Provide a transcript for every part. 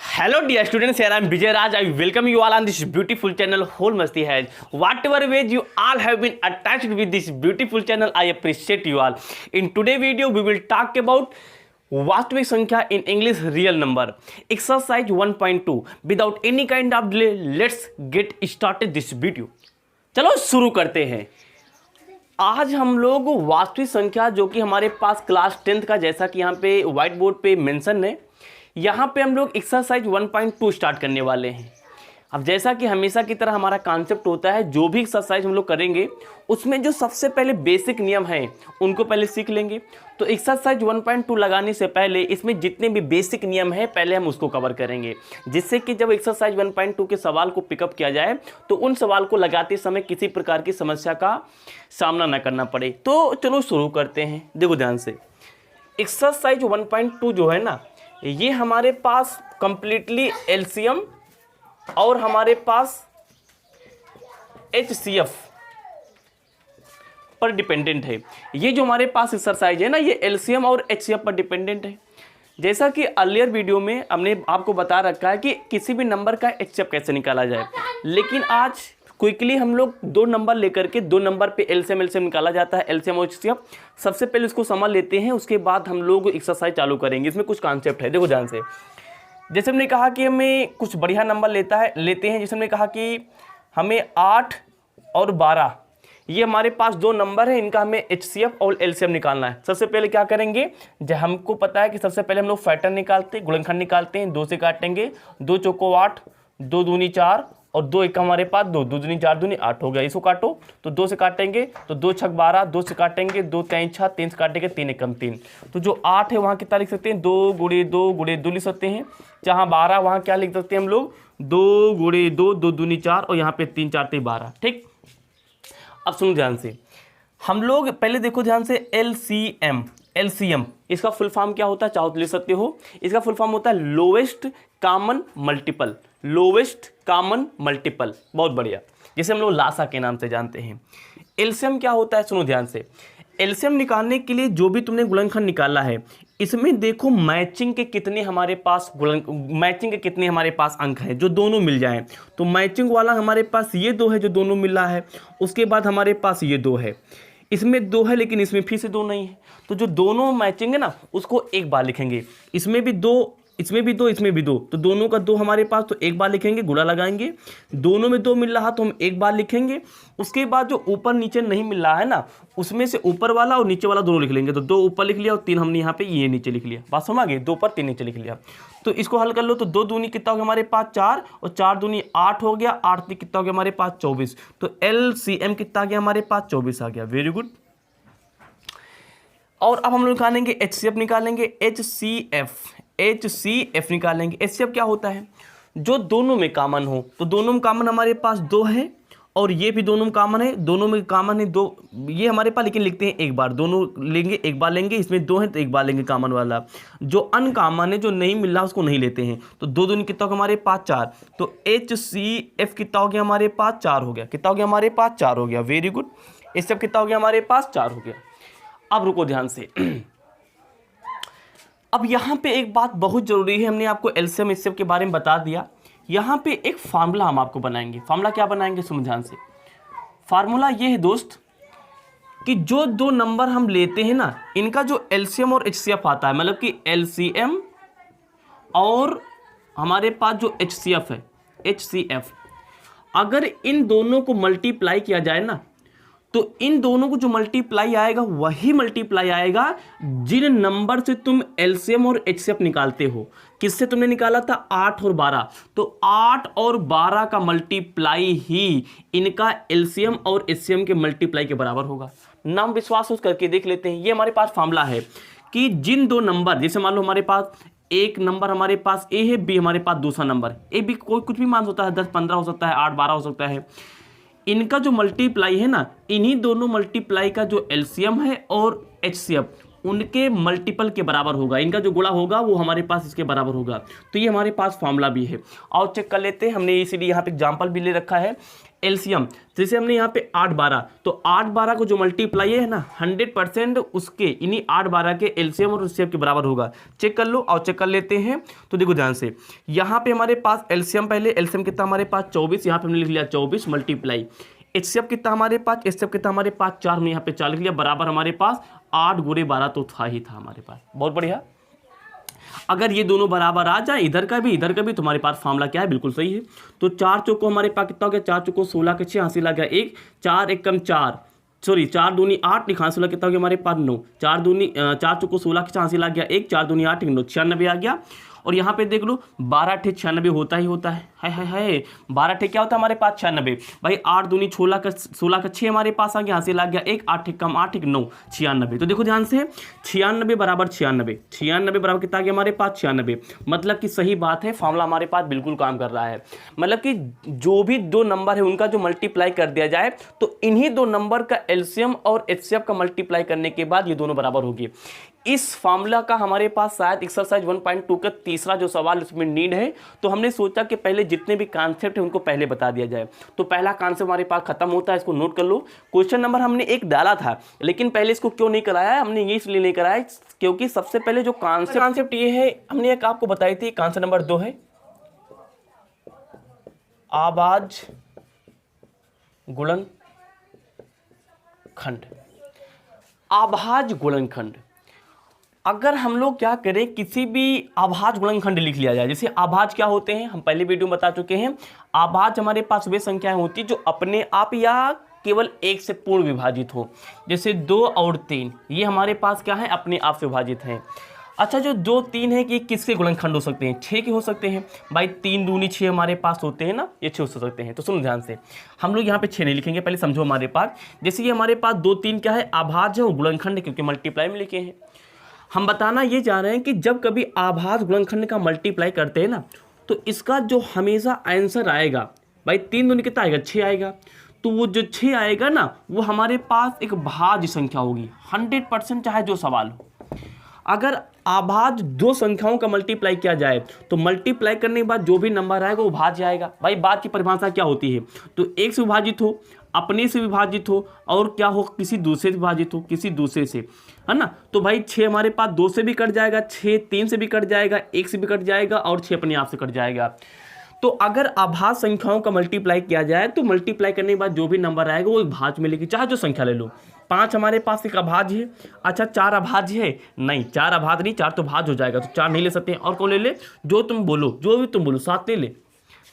Hello dear students, here I am Vijay Raj. I welcome you all on this beautiful channel Whole Masti Hai. Whatever ways you all have been attached with this beautiful channel, I appreciate you all. In today's video, we will talk about वास्तविक संख्या in English real number. Exercise 1.2. Without any kind of delay, let's get started this video. चलो शुरू करते हैं। आज हम लोग वास्तविक संख्या जो कि हमारे पास क्लास 10th का जैसा कि यहाँ पे व्हाइट बोर्ड पे मेंशन है, यहाँ पे हम लोग एक्सरसाइज 1.2 स्टार्ट करने वाले हैं। अब जैसा कि हमेशा की तरह हमारा कॉन्सेप्ट होता है, जो भी एक्सरसाइज हम लोग करेंगे उसमें जो सबसे पहले बेसिक नियम हैं उनको पहले सीख लेंगे। तो एक्सरसाइज 1.2 लगाने से पहले इसमें जितने भी बेसिक नियम हैं पहले हम उसको कवर करेंगे, जिससे कि जब एक्सरसाइज 1.2 के सवाल को पिकअप किया जाए तो उन सवाल को लगाते समय किसी प्रकार की समस्या का सामना न करना पड़े। तो चलो शुरू करते हैं। देखो ध्यान से, एक्सरसाइज 1.2 जो है ना, ये हमारे पास कंप्लीटली एलसीएम और हमारे पास एचसीएफ पर डिपेंडेंट है। ये जो हमारे पास एक्सरसाइज है ना, ये एलसीएम और एचसीएफ पर डिपेंडेंट है। जैसा कि अर्लियर वीडियो में हमने आपको बता रखा है कि किसी भी नंबर का एचसीएफ कैसे निकाला जाए, लेकिन आज क्विकली हम लोग दो नंबर लेकर के दो नंबर पे एलसीएम निकाला जाता है, एलसीएम और एचसीएफ। सबसे पहले इसको समझ लेते हैं, उसके बाद हम लोग एक्सरसाइज चालू करेंगे। इसमें कुछ कॉन्सेप्ट है, देखो ध्यान से। जैसे हमने कहा कि हमें कुछ बढ़िया नंबर लेते हैं। जैसे हमने कहा कि हमें 8 और 12 ये हमारे पास दो नंबर है, इनका हमें एचसीएफ और एलसीएम निकालना है। सबसे पहले क्या करेंगे, जब हमको पता है कि सबसे पहले हम लोग फैक्टर निकालते हैं, गुणनखंड निकालते हैं। 2 से काटेंगे, 2 चौको 8, 2 दूनी 4 और 2 एक हमारे पास 2 दूनी 4 दूनी 8 हो गया। इसको काटो तो 2 से काटेंगे तो 2 छक 12, 2 से काटेंगे 2 3 6, 3 से काटेंगे 3 एकम 3। तो जो 8 है वहाँ कितना लिख सकते हैं, 2 गुणे 2 लिख सकते हैं। जहाँ 12 वहाँ क्या लिख सकते हैं हम लोग, 2 गुणे 2 दूनी 4 और यहाँ पे 3 4 12। ठीक, अब सुनो ध्यान से। हम लोग पहले देखो ध्यान से, एलसीएम इसका फुल फॉर्म क्या होता है, चाहो तो ले सकते हो। इसका फुल फॉर्म होता है lowest common multiple. Lowest common multiple, बहुत बढ़िया, जिसे हम लोग लासा के नाम से जानते हैं। एलसीएम क्या होता है, सुनो ध्यान से। एलसीएम निकालने के लिए जो भी तुमने गुणनखंड निकाला है, इसमें देखो मैचिंग के कितने हमारे पास अंक हैं जो दोनों मिल जाएं। तो मैचिंग वाला हमारे पास ये 2 है जो दोनों मिल रहा है। उसके बाद हमारे पास ये 2 है, इसमें 2 है लेकिन इसमें फिर से 2 नहीं है। तो जो दोनों मैचिंग है ना, उसको एक बार लिखेंगे। इसमें भी 2, इसमें भी 2, इसमें भी 2, तो दोनों का 2 हमारे पास, तो एक बार लिखेंगे, गुणा लगाएंगे। दोनों में 2 मिल रहा तो हम एक बार लिखेंगे। उसके बाद जो ऊपर नीचे नहीं मिल रहा है ना, उसमें से ऊपर वाला और नीचे वाला दोनों लिख लेंगे। तो 2 ऊपर लिख लिया और 3 हमने यहाँ पे ये नीचे लिख लिया। बात समझ गए, 2 ऊपर 3 नीचे लिख लिया। तो इसको हल कर लो तो 2 दूनी कितना हो गया हमारे पास 4 और 4 दूनी 8 हो गया। 8 कितना हो गया हमारे पास 24। तो एलसीएम कितना आ गया हमारे पास 24 आ गया। Very good. और अब हम लोग निकालेंगे एचसीएफ, निकालेंगे एचसीएफ निकालेंगे। एचसीएफ क्या होता है, जो दोनों में कॉमन हो। तो दोनों में कॉमन हमारे पास 2 है और ये भी दोनों में कॉमन है। दोनों में कॉमन है 2, ये हमारे पास, लेकिन लिखते हैं एक बार। दोनों लेंगे, एक बार लेंगे। इसमें 2 है तो एक बार लेंगे कॉमन वाला। जो अनकॉमन है, जो नहीं मिल रहा, उसको नहीं लेते हैं। तो 2 दूनी कितना हो गया हमारे पास 4। तो एचसीएफ कितना हो गया हमारे पास 4 हो गया। कितना हो गया हमारे पास 4 हो गया। Very good. एचसीएफ कितना हो गया हमारे पास 4 हो गया। अब रुको ध्यान से। अब यहाँ पे एक बात बहुत जरूरी है, हमने आपको एलसीएम एचसीएफ के बारे में बता दिया। यहाँ पे एक फार्मूला हम आपको बनाएंगे। फार्मूला क्या बनाएंगे, सुनो ध्यान से। फार्मूला ये है दोस्त कि जो 2 नंबर हम लेते हैं ना, इनका जो एलसीएम और एचसीएफ आता है, मतलब कि एलसीएम और हमारे पास जो एचसीएफ है, एचसीएफ, अगर इन दोनों को मल्टीप्लाई किया जाए ना, तो इन दोनों को जो मल्टीप्लाई आएगा वही मल्टीप्लाई आएगा जिन नंबर से तुम एलसीएम और एचसीएफ निकालते हो। किससे तुमने निकाला था, 8 और 12। तो 8 और 12 का मल्टीप्लाई ही इनका एलसीएम और एचसीएफ के मल्टीप्लाई के बराबर होगा। नाम विश्वास करके देख लेते हैं। ये हमारे पास फार्मूला है कि जिन 2 नंबर, जैसे मान लो हमारे पास एक नंबर हमारे पास ए है, बी हमारे पास दूसरा नंबर, ए बी कोई कुछ भी मान सकता है, 10 15 हो सकता है, 8 12 हो सकता है। इनका जो मल्टीप्लाई है ना, इन्हीं दोनों मल्टीप्लाई का जो एलसीएम है और एचसीएफ, उनके मल्टीपल के बराबर होगा, इनका जो गुणा होगा वो हमारे पास इसके बराबर होगा। तो ये हमारे पास फॉर्मूला भी है। और चेक कर लेते हैं, हमने इसीलिए यहाँ पे एग्जाम्पल भी ले रखा है एलसीएम। जैसे हमने यहाँ पे 8-12, तो 8-12 को जो मल्टीप्लाई है ना 100% उसके इन्हीं 8-12 के एलसीएम और एचसीएफ के बराबर होगा। चेक कर लो और चेक कर लेते हैं। तो देखो ध्यान से, यहाँ पे हमारे पास एलसीएम, पहले एलसीएम कितना हमारे पास 24, यहाँ पे हमने लिख लिया 24 मल्टीप्लाई एचसीएफ कितना हमारे पास, एचसीएफ कितना हमारे पास 4, हमने यहाँ पे 4 लिख लिया, बराबर हमारे पास 8 × 12 तो था ही था हमारे पास। बहुत बढ़िया। अगर ये दोनों बराबर आ जाए, इधर का भी, तुम्हारे पास फार्मूला क्या है, बिल्कुल सही है। तो 4 चौको हमारे पास कितना हो गया, 4 चौको 16 के 6 हासिल आ गया 1, 4 एकम 4, सॉरी 4 दूनी 8, निखान 16 कितना हो गया हमारे पास 9, 4 चौको 16 के 6 हासिल आ गया 1, 4 दूनी 8, 9, 96 आ गया। और यहाँ पे देख लो 12 × 96 होता ही होता है। हाय 12 × क्या होता है हमारे पास 96। भाई 8 दूनी 16 का 6 हमारे पास आ गया, हासिल आ गया 1, 8 कम 8 9, 96। तो देखो ध्यान से 96 बराबर 96 बराबर कितना आ गया हमारे पास 96। मतलब कि सही बात है, फॉर्मूला हमारे पास बिल्कुल काम कर रहा है। मतलब कि जो भी दो नंबर है उनका जो मल्टीप्लाई कर दिया जाए तो इन्हीं दो नंबर का एलसीएम और एचसीएफ का मल्टीप्लाई करने के बाद ये दोनों बराबर होगी। इस फार्मूला का हमारे पास शायद एक्सरसाइज 1.2 का तीसरा जो सवाल उसमें नीड है, तो हमने सोचा कि पहले जितने भी कॉन्सेप्ट है उनको पहले बता दिया जाए। तो पहला कॉन्सेप्ट हमारे पास खत्म होता है, इसको नोट कर लो। क्वेश्चन नंबर हमने 1 डाला था, लेकिन पहले इसको क्यों नहीं कराया, हमने ये इसलिए नहीं कराया क्योंकि सबसे पहले जो कॉन्सेप्ट ये है, हमने एक आपको बताई थी। कॉन्सेप्ट नंबर 2 है आभाज गुणनखंड। आभाज गुणनखंड, अगर हम लोग क्या करें, किसी भी आभाज गुणनखंड लिख लिया जाए। जैसे आभाज क्या होते हैं, हम पहले वीडियो में बता चुके हैं। आभाज हमारे पास वे संख्याएं होती जो अपने आप या केवल 1 से पूर्ण विभाजित हो। जैसे 2 और 3, ये हमारे पास क्या है, अपने आप से विभाजित हैं। अच्छा, जो 2, 3 है कि किसके गुणनखंड हो सकते हैं, 6 के हो सकते हैं। भाई 3 दूनी 6 हमारे पास होते हैं ना, ये 6 हो सकते हैं। तो सुनो ध्यान से, हम लोग यहाँ पे 6 नहीं लिखेंगे, पहले समझो हमारे पास। जैसे कि हमारे पास 2, 3 क्या है, आभाज है और गुणनखंड है, क्योंकि मल्टीप्लाई में लिखे हैं। हम बताना ये चाह रहे हैं कि जब कभी आभाज गुणनखंड का मल्टीप्लाई करते हैं ना, तो इसका जो हमेशा आंसर आएगा, भाई 3 दूनी कितना आएगा, 6 आएगा। तो वो जो 6 आएगा ना, वो हमारे पास एक भाज्य संख्या होगी 100%, चाहे जो सवाल हो। अगर आभाज 2 संख्याओं का मल्टीप्लाई किया जाए तो मल्टीप्लाई करने के बाद जो भी नंबर आएगा वो भाज्य आएगा। भाई बात की परिभाषा क्या होती है, तो 1 से विभाजित हो, अपने से विभाजित हो, और क्या हो, किसी दूसरे से विभाजित हो, किसी दूसरे से, है ना। तो भाई 6 हमारे पास 2 से भी कट जाएगा, 6 3 से भी कट जाएगा, 1 से भी कट जाएगा, और 6 अपने आप से कट जाएगा। तो अगर आभाज संख्याओं का मल्टीप्लाई किया जाए तो मल्टीप्लाई करने के बाद जो भी नंबर आएगा वो एक भाज्य मिलेगी, चाहे जो संख्या ले लो। 5 हमारे पास एक अभाज्य है। अच्छा 4 अभाज्य है, नहीं 4 अभाज्य नहीं, 4 तो भाज्य हो जाएगा, तो 4 नहीं ले सकते हैं। और कौन ले ले, जो तुम बोलो, जो भी तुम बोलो, 7 ले ले।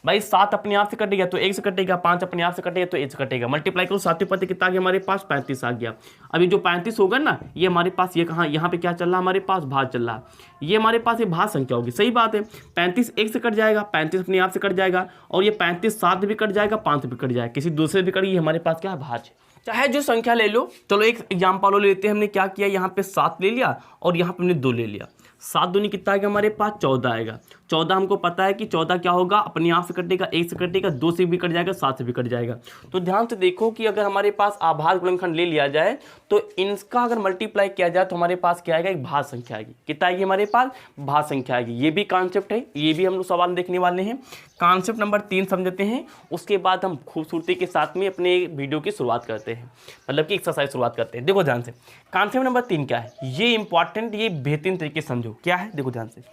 भाई 7 अपने आप से कटेगा तो 1 से कटेगा, 5 अपने आप से कटेगा तो 1 से कटेगा। मल्टीप्लाई करो, 7 पति कितना आ गया हमारे पास, 35 आ गया। अभी जो 35 होगा ना, ये हमारे पास, ये कहाँ, यहाँ पे क्या चल रहा है हमारे पास, भाज्य चल रहा है। ये हमारे पास ये भाज्य संख्या होगी, सही बात है। 35 1 से कट जाएगा, 35 अपने आप से कट जाएगा, और ये 35 7 से भी कट जाएगा, 5 से भी कट जाएगा, किसी दूसरे भी कटेगी, हमारे पास क्या है, भाज्य। चाहे जो संख्या ले लो। चलो एक एग्जाम्पल लेते हैं, हमने क्या किया, यहाँ पे 7 ले लिया और यहाँ पे हमने 2 ले लिया। 7 दूनी कितना आएगा हमारे पास, 14 आएगा। 14 हमको पता है कि 14 क्या होगा, अपने आप से कटेगा, 1 से कटेगा, 2 से भी कट जाएगा, 7 से भी कट जाएगा। तो ध्यान से देखो कि अगर हमारे पास आभाज गुणनखंड ले लिया जाए तो इनका अगर मल्टीप्लाई किया जाए तो हमारे पास क्या आएगा, एक भाज्य संख्या आएगी। कितना आएगी हमारे पास, भाज्य संख्या आएगी। ये भी कॉन्सेप्ट है, ये भी हम लोग सवाल देखने वाले हैं। कॉन्सेप्ट नंबर 3 समझते हैं, उसके बाद हम खूबसूरती के साथ में अपने वीडियो की शुरुआत करते हैं, मतलब कि एक्सरसाइज शुरुआत करते हैं। देखो ध्यान से, कॉन्सेप्ट नंबर 3 क्या है, ये इंपॉर्टेंट, ये बेहतरीन तरीके से समझो क्या है। देखो ध्यान से,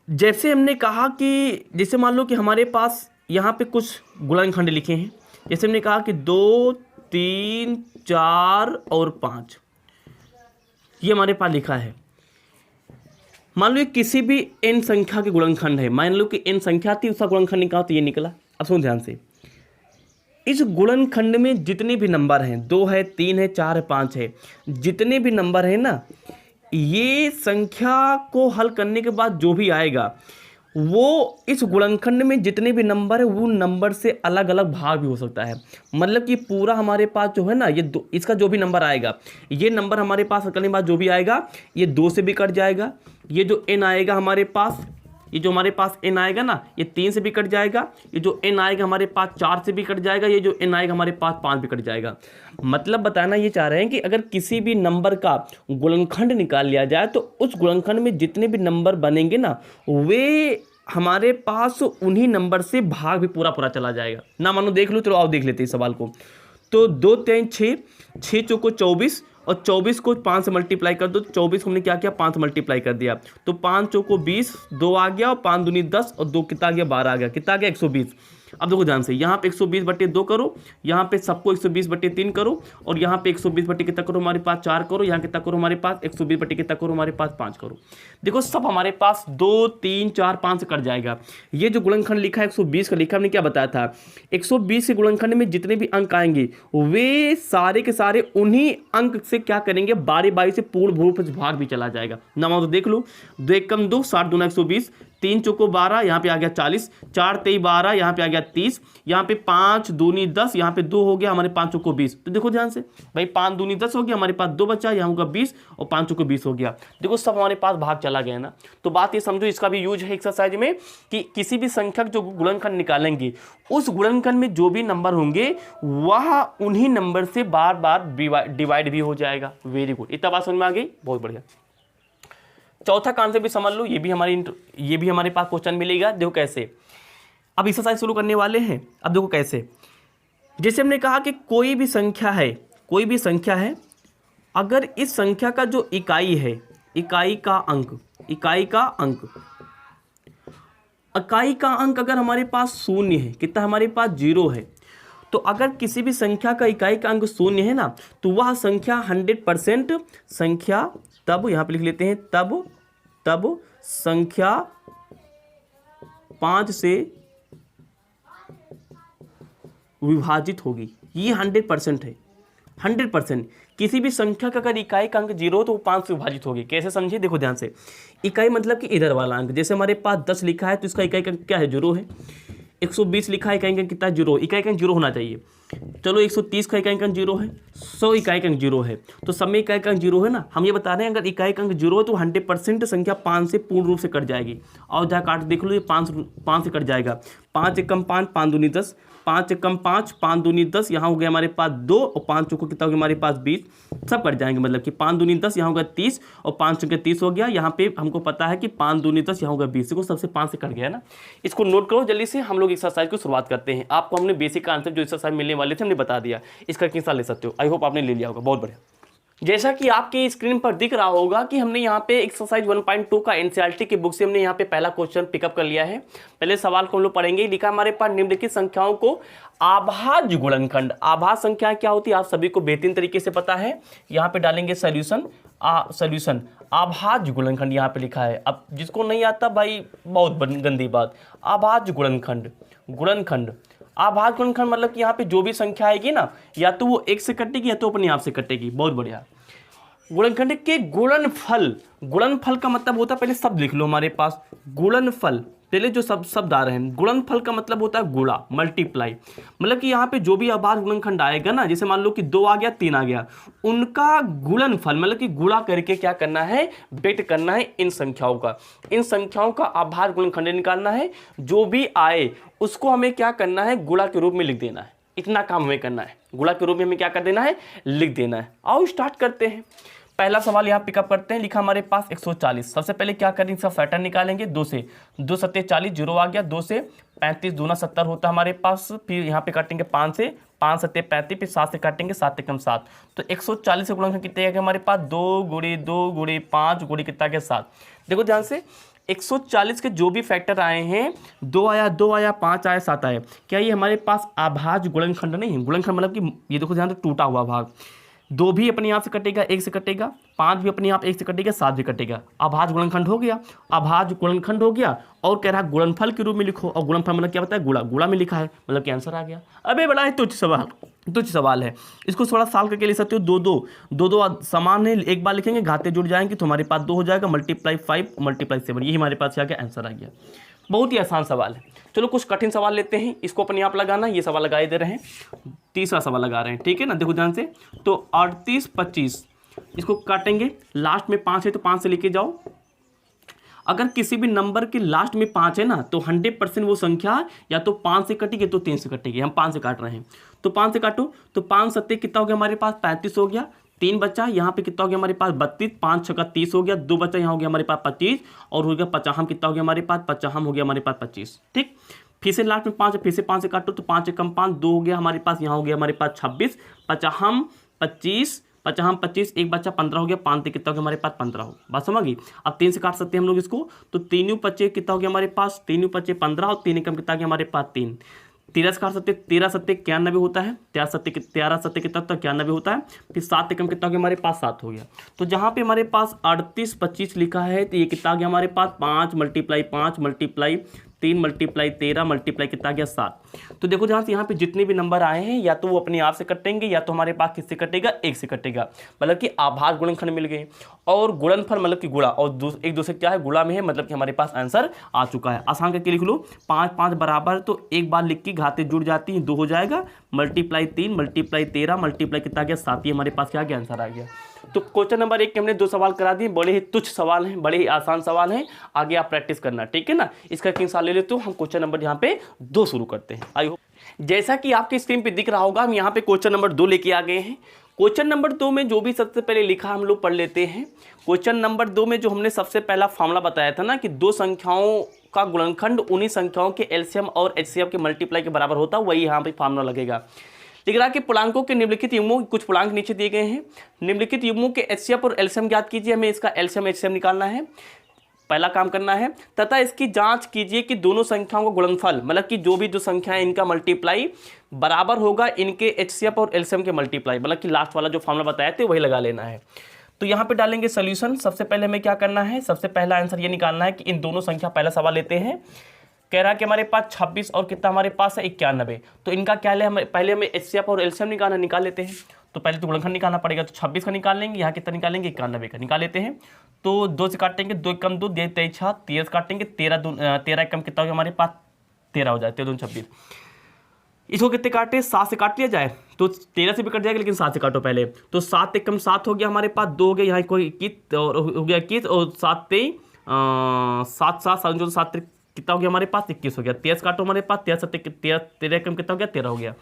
जैसे हमने कहा कि जैसे मान लो कि हमारे पास यहाँ पे कुछ गुणनखंड लिखे हैं। जैसे हमने कहा कि 2 3 4 और 5, ये हमारे पास लिखा है। मान लो किसी भी n संख्या के गुणनखंड है, मान लो कि n संख्या थी, उसका गुणनखंड निकाला तो ये निकला। अब सुनो ध्यान से, इस गुणनखंड में जितने भी नंबर हैं, 2 है, 3 है, 4 है, 5 है, जितने भी नंबर हैं ना, ये संख्या को हल करने के बाद जो भी आएगा वो इस गुणनखंड में जितने भी नंबर है वो नंबर से अलग अलग भाग भी हो सकता है। मतलब कि पूरा हमारे पास जो है ना, ये इसका जो भी नंबर आएगा, ये नंबर हमारे पास करने के बाद जो भी आएगा, ये 2 से भी कट जाएगा। ये जो n आएगा हमारे पास, ये जो हमारे पास n आएगा ना, ये 3 से भी कट जाएगा, ये जो n आएगा हमारे पास 4 से भी कट जाएगा, ये जो n आएगा हमारे पास 5 भी कट जाएगा। मतलब बताना ये चाह रहे हैं कि अगर किसी भी नंबर का गुणनखंड निकाल लिया जाए तो उस गुणनखंड में जितने भी नंबर बनेंगे ना, वे हमारे पास उन्हीं नंबर से भाग भी पूरा पूरा चला जाएगा ना। मानो देख लो, चलो आओ देख लेते हैं इस सवाल को। तो 2 3 6, 6 चौको 24 और 24 को 5 से मल्टीप्लाई कर दो। 24 को हमने क्या किया, 5 मल्टीप्लाई कर दिया, तो 5 चौको 20, 2 आ गया और 5 दूनी 10 और 2 कितना आ गया, 12 आ गया। कितना आ गया, 120। अब देखो ध्यान से, यहाँ पे 120/2 करो, यहाँ पे सबको 120/3 करो, और यहाँ पे 120 कितना करो हमारे पास 4 करो, यहाँ कितना करो हमारे पास 120 कितना करो हमारे पास 5 करो। देखो सब हमारे पास 2 3 4 5 से कट जाएगा। ये जो गुणनखंड लिखा है 120 का लिखा, हमने क्या बताया था, 120 के गुणनखंड में जितने भी अंक आएंगे वे सारे के सारे उन्हीं अंक से क्या करेंगे, बारी बारी से पूर्ण रूप से भाग भी चला जाएगा ना। तो देख लो, 2 1 2, 60 दूना 120, 3 चौको 12, यहाँ पे आ गया 40, 4 3 12, यहाँ पे आ गया 30, यहाँ पे 5 दूनी 10, यहाँ पे 2 हो गया हमारे 5 चौको 20। तो देखो ध्यान से भाई, 5 दूनी 10 हो गया, हमारे पास 2 बचा, यहाँ होगा 20 और 5 चौको 20 हो गया। देखो सब हमारे पास भाग चला गया ना। तो बात ये समझो, इसका भी यूज है एक्सरसाइज में कि किसी भी संख्या जो गुणनखंड निकालेंगे, उस गुणनखंड में जो भी नंबर होंगे वह उन्हीं नंबर से बार बार डिवाइड भी हो जाएगा। वेरी गुड, इतना बात समझ में आ गई, बहुत बढ़िया। चौथा कॉन्सेप्ट भी समझ लो, ये भी हमारे पास क्वेश्चन मिलेगा। देखो कैसे, अब एक्सरसाइज शुरू करने वाले हैं। अब देखो कैसे, जैसे हमने कहा कि कोई भी संख्या है, अगर इस संख्या का जो इकाई है, इकाई का अंक अगर हमारे पास 0 है, कितना हमारे पास 0 है, तो अगर किसी भी संख्या का इकाई का अंक 0 है ना, तो वह संख्या 100% संख्या, तब यहां पे लिख लेते हैं, तब संख्या 5 से विभाजित होगी। ये 100% है, 100%। किसी भी संख्या का अगर इकाई का अंक 0 हो तो वो 5 से विभाजित होगी। कैसे समझिए, देखो ध्यान से, इकाई मतलब कि इधर वाला अंक, जैसे हमारे पास 10 लिखा है तो इसका इकाई का अंक क्या है, 0 है। 120 लिखा है, इकाई का अंक कितना, 0, इकाई का अंक 0 होना चाहिए। चलो 130 का इकाई का अंक 0 है, 100 इकाई का अंक 0 है, तो सब में इकाई का अंक 0 है ना। हम ये बता रहे हैं अगर इकाई का अंक 0 है तो 100% संख्या 5 से पूर्ण रूप से कट जाएगी। और जहाँ काट देख लो, ये 5 से कट जाएगा। 5 एकम 5, 5 दूनी 10, 5 एकम 5, 5 दूनी 10, यहाँ हो गया हमारे पास 2 और 5 चौको कितना हो गया हमारे पास 20, सब कट जाएंगे। मतलब कि 5 दूनी 10, यहाँ होगा 30 और 5 चौके 30 हो गया। यहाँ पे हमको पता है कि 5 दूनी 10, यहाँ होगा 20, को सबसे 5 से कट गया ना। इसको नोट करो जल्दी से, हम लोग एक्सरसाइज को शुरुआत करते हैं। आपको हमने बेसिक कॉन्सेप्ट जो एक्सरसाइज मिलने वाले थे हमने बता दिया, इसका किस्सा ले सकते हो। आई होप आपने ले लिया होगा, बहुत बढ़िया। जैसा कि आपके स्क्रीन पर दिख रहा होगा कि हमने यहाँ पे एक्सरसाइज 1.2 का एनसीईआरटी की बुक से हमने यहाँ पे पहला क्वेश्चन पिकअप कर लिया है। पहले सवाल को हम लोग पढ़ेंगे। लिखा हमारे पास, निम्नलिखित संख्याओं को आभाज्य गुणनखंड, आभाज्य संख्या क्या होती है आप सभी को बेहतरीन तरीके से पता है। यहाँ पे डालेंगे सोल्यूशन, आभाज्य गुणनखंड यहाँ पे लिखा है। अब जिसको नहीं आता भाई, बहुत गंदी बात। आभाज्य गुणनखंड, आभाज्य गुणनखंड मतलब कि यहाँ पे जो भी संख्या आएगी ना, या तो वो 1 से कटेगी या तो अपने आप से कटेगी। बहुत बढ़िया। गुणनखंड के गुणनफल का मतलब होता है, पहले शब्द लिख लो हमारे पास, गुणनफल, पहले जो शब्द आ रहे हैं, गुणनफल का मतलब होता है गुणा, मल्टीप्लाई। मतलब कि यहाँ पे जो भी आभाज्य गुणनखंड आएगा ना, जैसे मान लो कि 2 आ गया, 3 आ गया, उनका गुणनफल मतलब कि गुणा करके क्या करना है, व्यक्त करना है इन संख्याओं का आभाज्य गुणनखंड निकालना है। जो भी आए उसको हमें क्या करना है, गुणा के रूप में लिख देना है। इतना काम हमें करना है, गुणा के रूप में हमें क्या कर देना है, लिख देना है। आओ स्टार्ट करते हैं। पहला सवाल यहाँ पिकअप करते हैं। लिखा हमारे पास 140। सबसे पहले क्या करेंगे, इसका फैक्टर निकालेंगे। 2 से 2 सत्ते 40, 0 आ गया। 2 से 35 दूना 70 होता है हमारे पास। फिर यहाँ पे काटेंगे 5 से, 5 सत्ते 35, फिर 7 से काटेंगे, 7 एकम 7। तो 140 से गुणनखंड कितने आ गए हमारे पास, 2 गुणे 2 गुणे 5 गुणे कितना गया 7। देखो ध्यान से, 140 के जो भी फैक्टर आए हैं, 2 आया, 2 आया, 5 आया, 7 आया, क्या ये हमारे पास आभाज्य गुणनखंड नहीं है। गुणनखंड मतलब कि ये देखो ध्यान से, टूटा हुआ भाग। 2 भी अपने आप से कटेगा, 1 से कटेगा, 5 भी अपने आप 1 से कटेगा, 7 भी कटेगा। आभाज्य गुणनखंड हो गया, और कह रहा है गुणनफल के रूप में लिखो। और गुणनफल मतलब क्या होता है, गुणा में लिखा है, मतलब कि आंसर आ गया। अबे बड़ा है तुच्छ सवाल है। इसको थोड़ा साल करके ले सकते हो। दो समान है, एक बार लिखेंगे, घाते जुड़ जाएंगे तो हमारे पास 2 हो जाएगा, मल्टीप्लाई 5 मल्टीप्लाई 7, यही हमारे पास क्या गया, आंसर आ गया। बहुत ही आसान सवाल है। चलो कुछ कठिन सवाल लेते हैं, इसको अपने आप लगाना। ये सवाल लगाए दे रहे हैं, तीसरा सवाल लगा रहे हैं, ठीक है ना। देखो ध्यान से, तो 38 25 इसको काटेंगे, लास्ट में 5 है तो 5 से लेके जाओ। अगर किसी भी नंबर के लास्ट में 5 है ना, तो 100% वो संख्या या तो 5 से कटेगी तो 3 से कटेगी। हम 5 से काट रहे हैं तो 5 से काटो, तो 5 सत्ते कितना हो गया हमारे पास 35 हो गया। 3 बचा, यहाँ पे कितना हो गया हमारे पास 32, 5 छक्का 30 हो गया। 2 बचा, यहाँ हो गया हमारे पास 25 और हो गया 50 कितना हो गया हमारे पास 50 हो गया हमारे पास 25। ठीक, फिर से लास्ट में 5 है, फिर से 5 से काटो तो 5 कम 5 2 हो गया हमारे पास, यहाँ हो गया हमारे पास 26, 50 25 50 25, एक बच्चा 15 हो गया। 5 कितना हो गया हमारे पास 15 हो। बात समझ गई। अब 3 से काट सकते हैं हम लोग इसको, तो 3 25 कितना हो गया हमारे पास 3 25 15 और 3 कम कितना हो गया हमारे पास 3। 13 से काट सकते, 13 सत्ते 91 होता है। 13 सत्ते कितना होता है 91 होता है। फिर 7 कम कितना हो गया हमारे पास 7 हो गया। तो जहाँ पे हमारे पास 38 25 लिखा है तो ये कितना आ गया हमारे पास 5 × 5 × 3 × 13 मल्टीप्लाई कितना गया 7। तो देखो जहाँ से यहाँ पे जितने भी नंबर आए हैं या तो वो अपने आप से कटेंगे या तो हमारे पास किससे कटेगा 1 से कटेगा, मतलब कि आभास गुणनखंड मिल गए। और गुणनफल मतलब कि गुणा, और एक दूसरे क्या है गुणा में है, मतलब कि हमारे पास आंसर आ चुका है। आसान करके लिख लो 5 5 बराबर, तो एक बार लिख के घातें जुड़ जाती हैं 2 हो जाएगा, मल्टीप्लाई 3 मल्टीप्लाई 13 मल्टीप्लाई कितना गया 7। ये हमारे पास क्या गया आंसर आ गया। तो क्वेश्चन नंबर 1 के हमने 2 सवाल करा दिए, बड़े ही तुच्छ सवाल हैं, बड़े ही आसान सवाल हैं। आगे आप प्रैक्टिस करना, ठीक है ना। इसका 3 साल ले लेते हो। हम क्वेश्चन नंबर यहाँ पे 2 शुरू करते हैं। आई होप जैसा कि आपकी स्क्रीन पे दिख रहा होगा, हम यहाँ पे क्वेश्चन नंबर 2 लेके आ गए हैं। क्वेश्चन नंबर 2 में जो भी सबसे पहले लिखा हम लोग पढ़ लेते हैं। क्वेश्चन नंबर 2 में जो हमने सबसे पहला फॉर्मूला बताया था ना कि 2 संख्याओं का गुणनखंड उन्हीं संख्याओं के एलसीएम और एचसीएफ के मल्टीप्लाई के बराबर होता है, वही यहाँ पे फॉर्मूला लगेगा। लिख रहा है कि पूर्णांकों के निम्नलिखित युग्मों, कुछ पूर्णांक नीचे दिए गए हैं। निम्नलिखित युग्मों के एचसीएफ और एलसीएम ज्ञात कीजिए। हमें इसका एलसीएम एचसीएफ निकालना है, पहला काम करना है। तथा इसकी जांच कीजिए कि दोनों संख्याओं का गुणनफल, मतलब कि जो भी जो संख्या है इनका मल्टीप्लाई बराबर होगा इनके एचसीएफ और एलसीएम के मल्टीप्लाई, मतलब कि लास्ट वाला जो फॉर्मूला बताए थे वही लगा लेना है। तो यहाँ पे डालेंगे सोल्यूशन। सबसे पहले हमें क्या करना है, सबसे पहला आंसर ये निकालना है कि इन दोनों संख्या, पहला सवाल लेते हैं। कह रहा है कि हमारे पास 26 और कितना हमारे पास है 91। तो इनका क्या है, हमें पहले हमें एचसीएफ और एलसीएम निकाल लेते हैं। तो पहले तो गुणनखंड निकालना पड़ेगा, तो 26 का निकाल लेंगे, यहाँ कितना निकालेंगे 91 का निकाल लेते हैं। तो 2 से काटेंगे, 2 कम 2 23 6, 13 से काटेंगे 13 कम कितना हो गया हमारे पास 13 हो जाए, 13 2 26। इसको कितने काटे 7 से काट लिया जाए तो 13 से भी कट जाएगा, लेकिन 7 से काटो पहले। तो 7 कम 7 हो गया हमारे पास, 2 हो गया, यहाँ कोई 21 और हो गया 21 और 7 7 कितना हो गया हमारे पास 21 हो गया। 13 काटो हमारे पास 13 कम कितना हो गया 13 हो गया,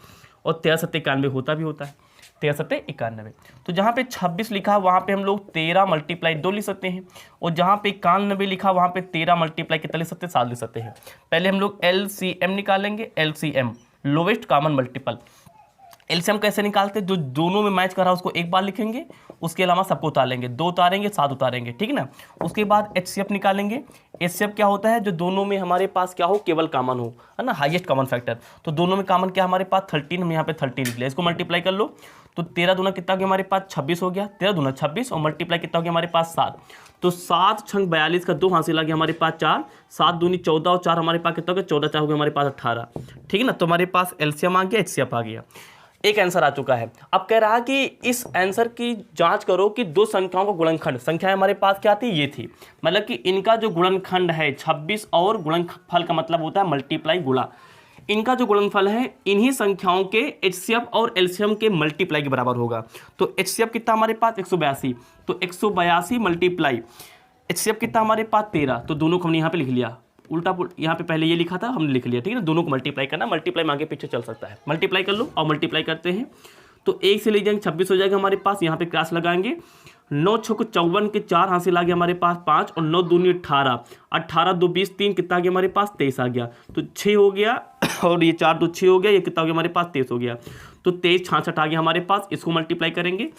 और 13 7 91 होता भी होता है, 13 7 91। तो जहाँ पे 26 लिखा वहाँ पे हम लोग 13 मल्टीप्लाई 2 लिख सकते हैं, और जहाँ पे 91 लिखा वहाँ पे 13 मल्टीप्लाई कितना लिख सकते हैं 7 लिख सकते हैं। पहले हम लोग एलसीएम निकालेंगे, LCM lowest common multiple. LCM कैसे निकालते हैं, जो दोनों में मैच कर रहा है उसको एक बार लिखेंगे, उसके अलावा सबको उतार लेंगे, 2 उतारेंगे 7 उतारेंगे, ठीक है ना। उसके बाद एचसीएफ निकालेंगे। एचसीएफ क्या होता है, जो दोनों में हमारे पास क्या हो, केवल कॉमन हो, है ना, हाईएस्ट कॉमन फैक्टर। तो दोनों में कॉमन क्या हमारे पास 13, हम यहाँ पे 13 लिख लिया, इसको मल्टीप्लाई कर लो। तो 13 दूना कितना हो गया हमारे पास 26 हो गया, 13 दूना 26 और मल्टीप्लाई कितना हो गया हमारे पास 7। तो 7 छंग 42 का 2 हासिल आ गया हमारे पास 4, 7 दूनी 14 और 4 हमारे पास कितना हो गया 14 4 हो गया हमारे पास 18, ठीक है ना। तो हमारे पास एलसीएम आ गया, एचसीएफ आ गया, एक आंसर आ चुका है। अब कह रहा कि इस आंसर की जांच करो कि 2 संख्याओं का गुणनखंड, संख्याएं हमारे पास क्या थी, ये थी, मतलब कि इनका जो गुणनखंड है 26 और गुणनफल का मतलब होता है मल्टीप्लाई गुणा, इनका जो गुणनफल है इन्हीं संख्याओं के एचसीएफ और एलसीएम के मल्टीप्लाई के बराबर होगा। तो एचसीएफ कितना हमारे पास 182, तो 182 मल्टीप्लाई एचसीएफ कितना हमारे पास 13, तो दोनों को हमने यहाँ पे लिख लिया, उल्टा यहाँ पे पहले ये लिखा था हमने लिख लिया, ठीक है ना। दोनों को मल्टीप्लाई करना, मल्टीप्लाई में आगे पीछे चल सकता है, मल्टीप्लाई कर लो और मल्टीप्लाई करते हैं। तो 1 से ले जाएंगे 26 हो जाएगा हमारे पास, यहाँ पे क्रॉस लगाएंगे। 9 छक्के 54 के 4 हासिल आ गया हमारे पास 5, और 9 दूनी 18, 18 2 20 3 कितना आ गया हमारे पास 23 आ गया, तो 6 हो गया, और ये 4 2 6 हो गया, ये कितना हो गया हमारे पास 23 हो गया। तो 23 66 आ गया हमारे पास, इसको मल्टीप्लाई करेंगे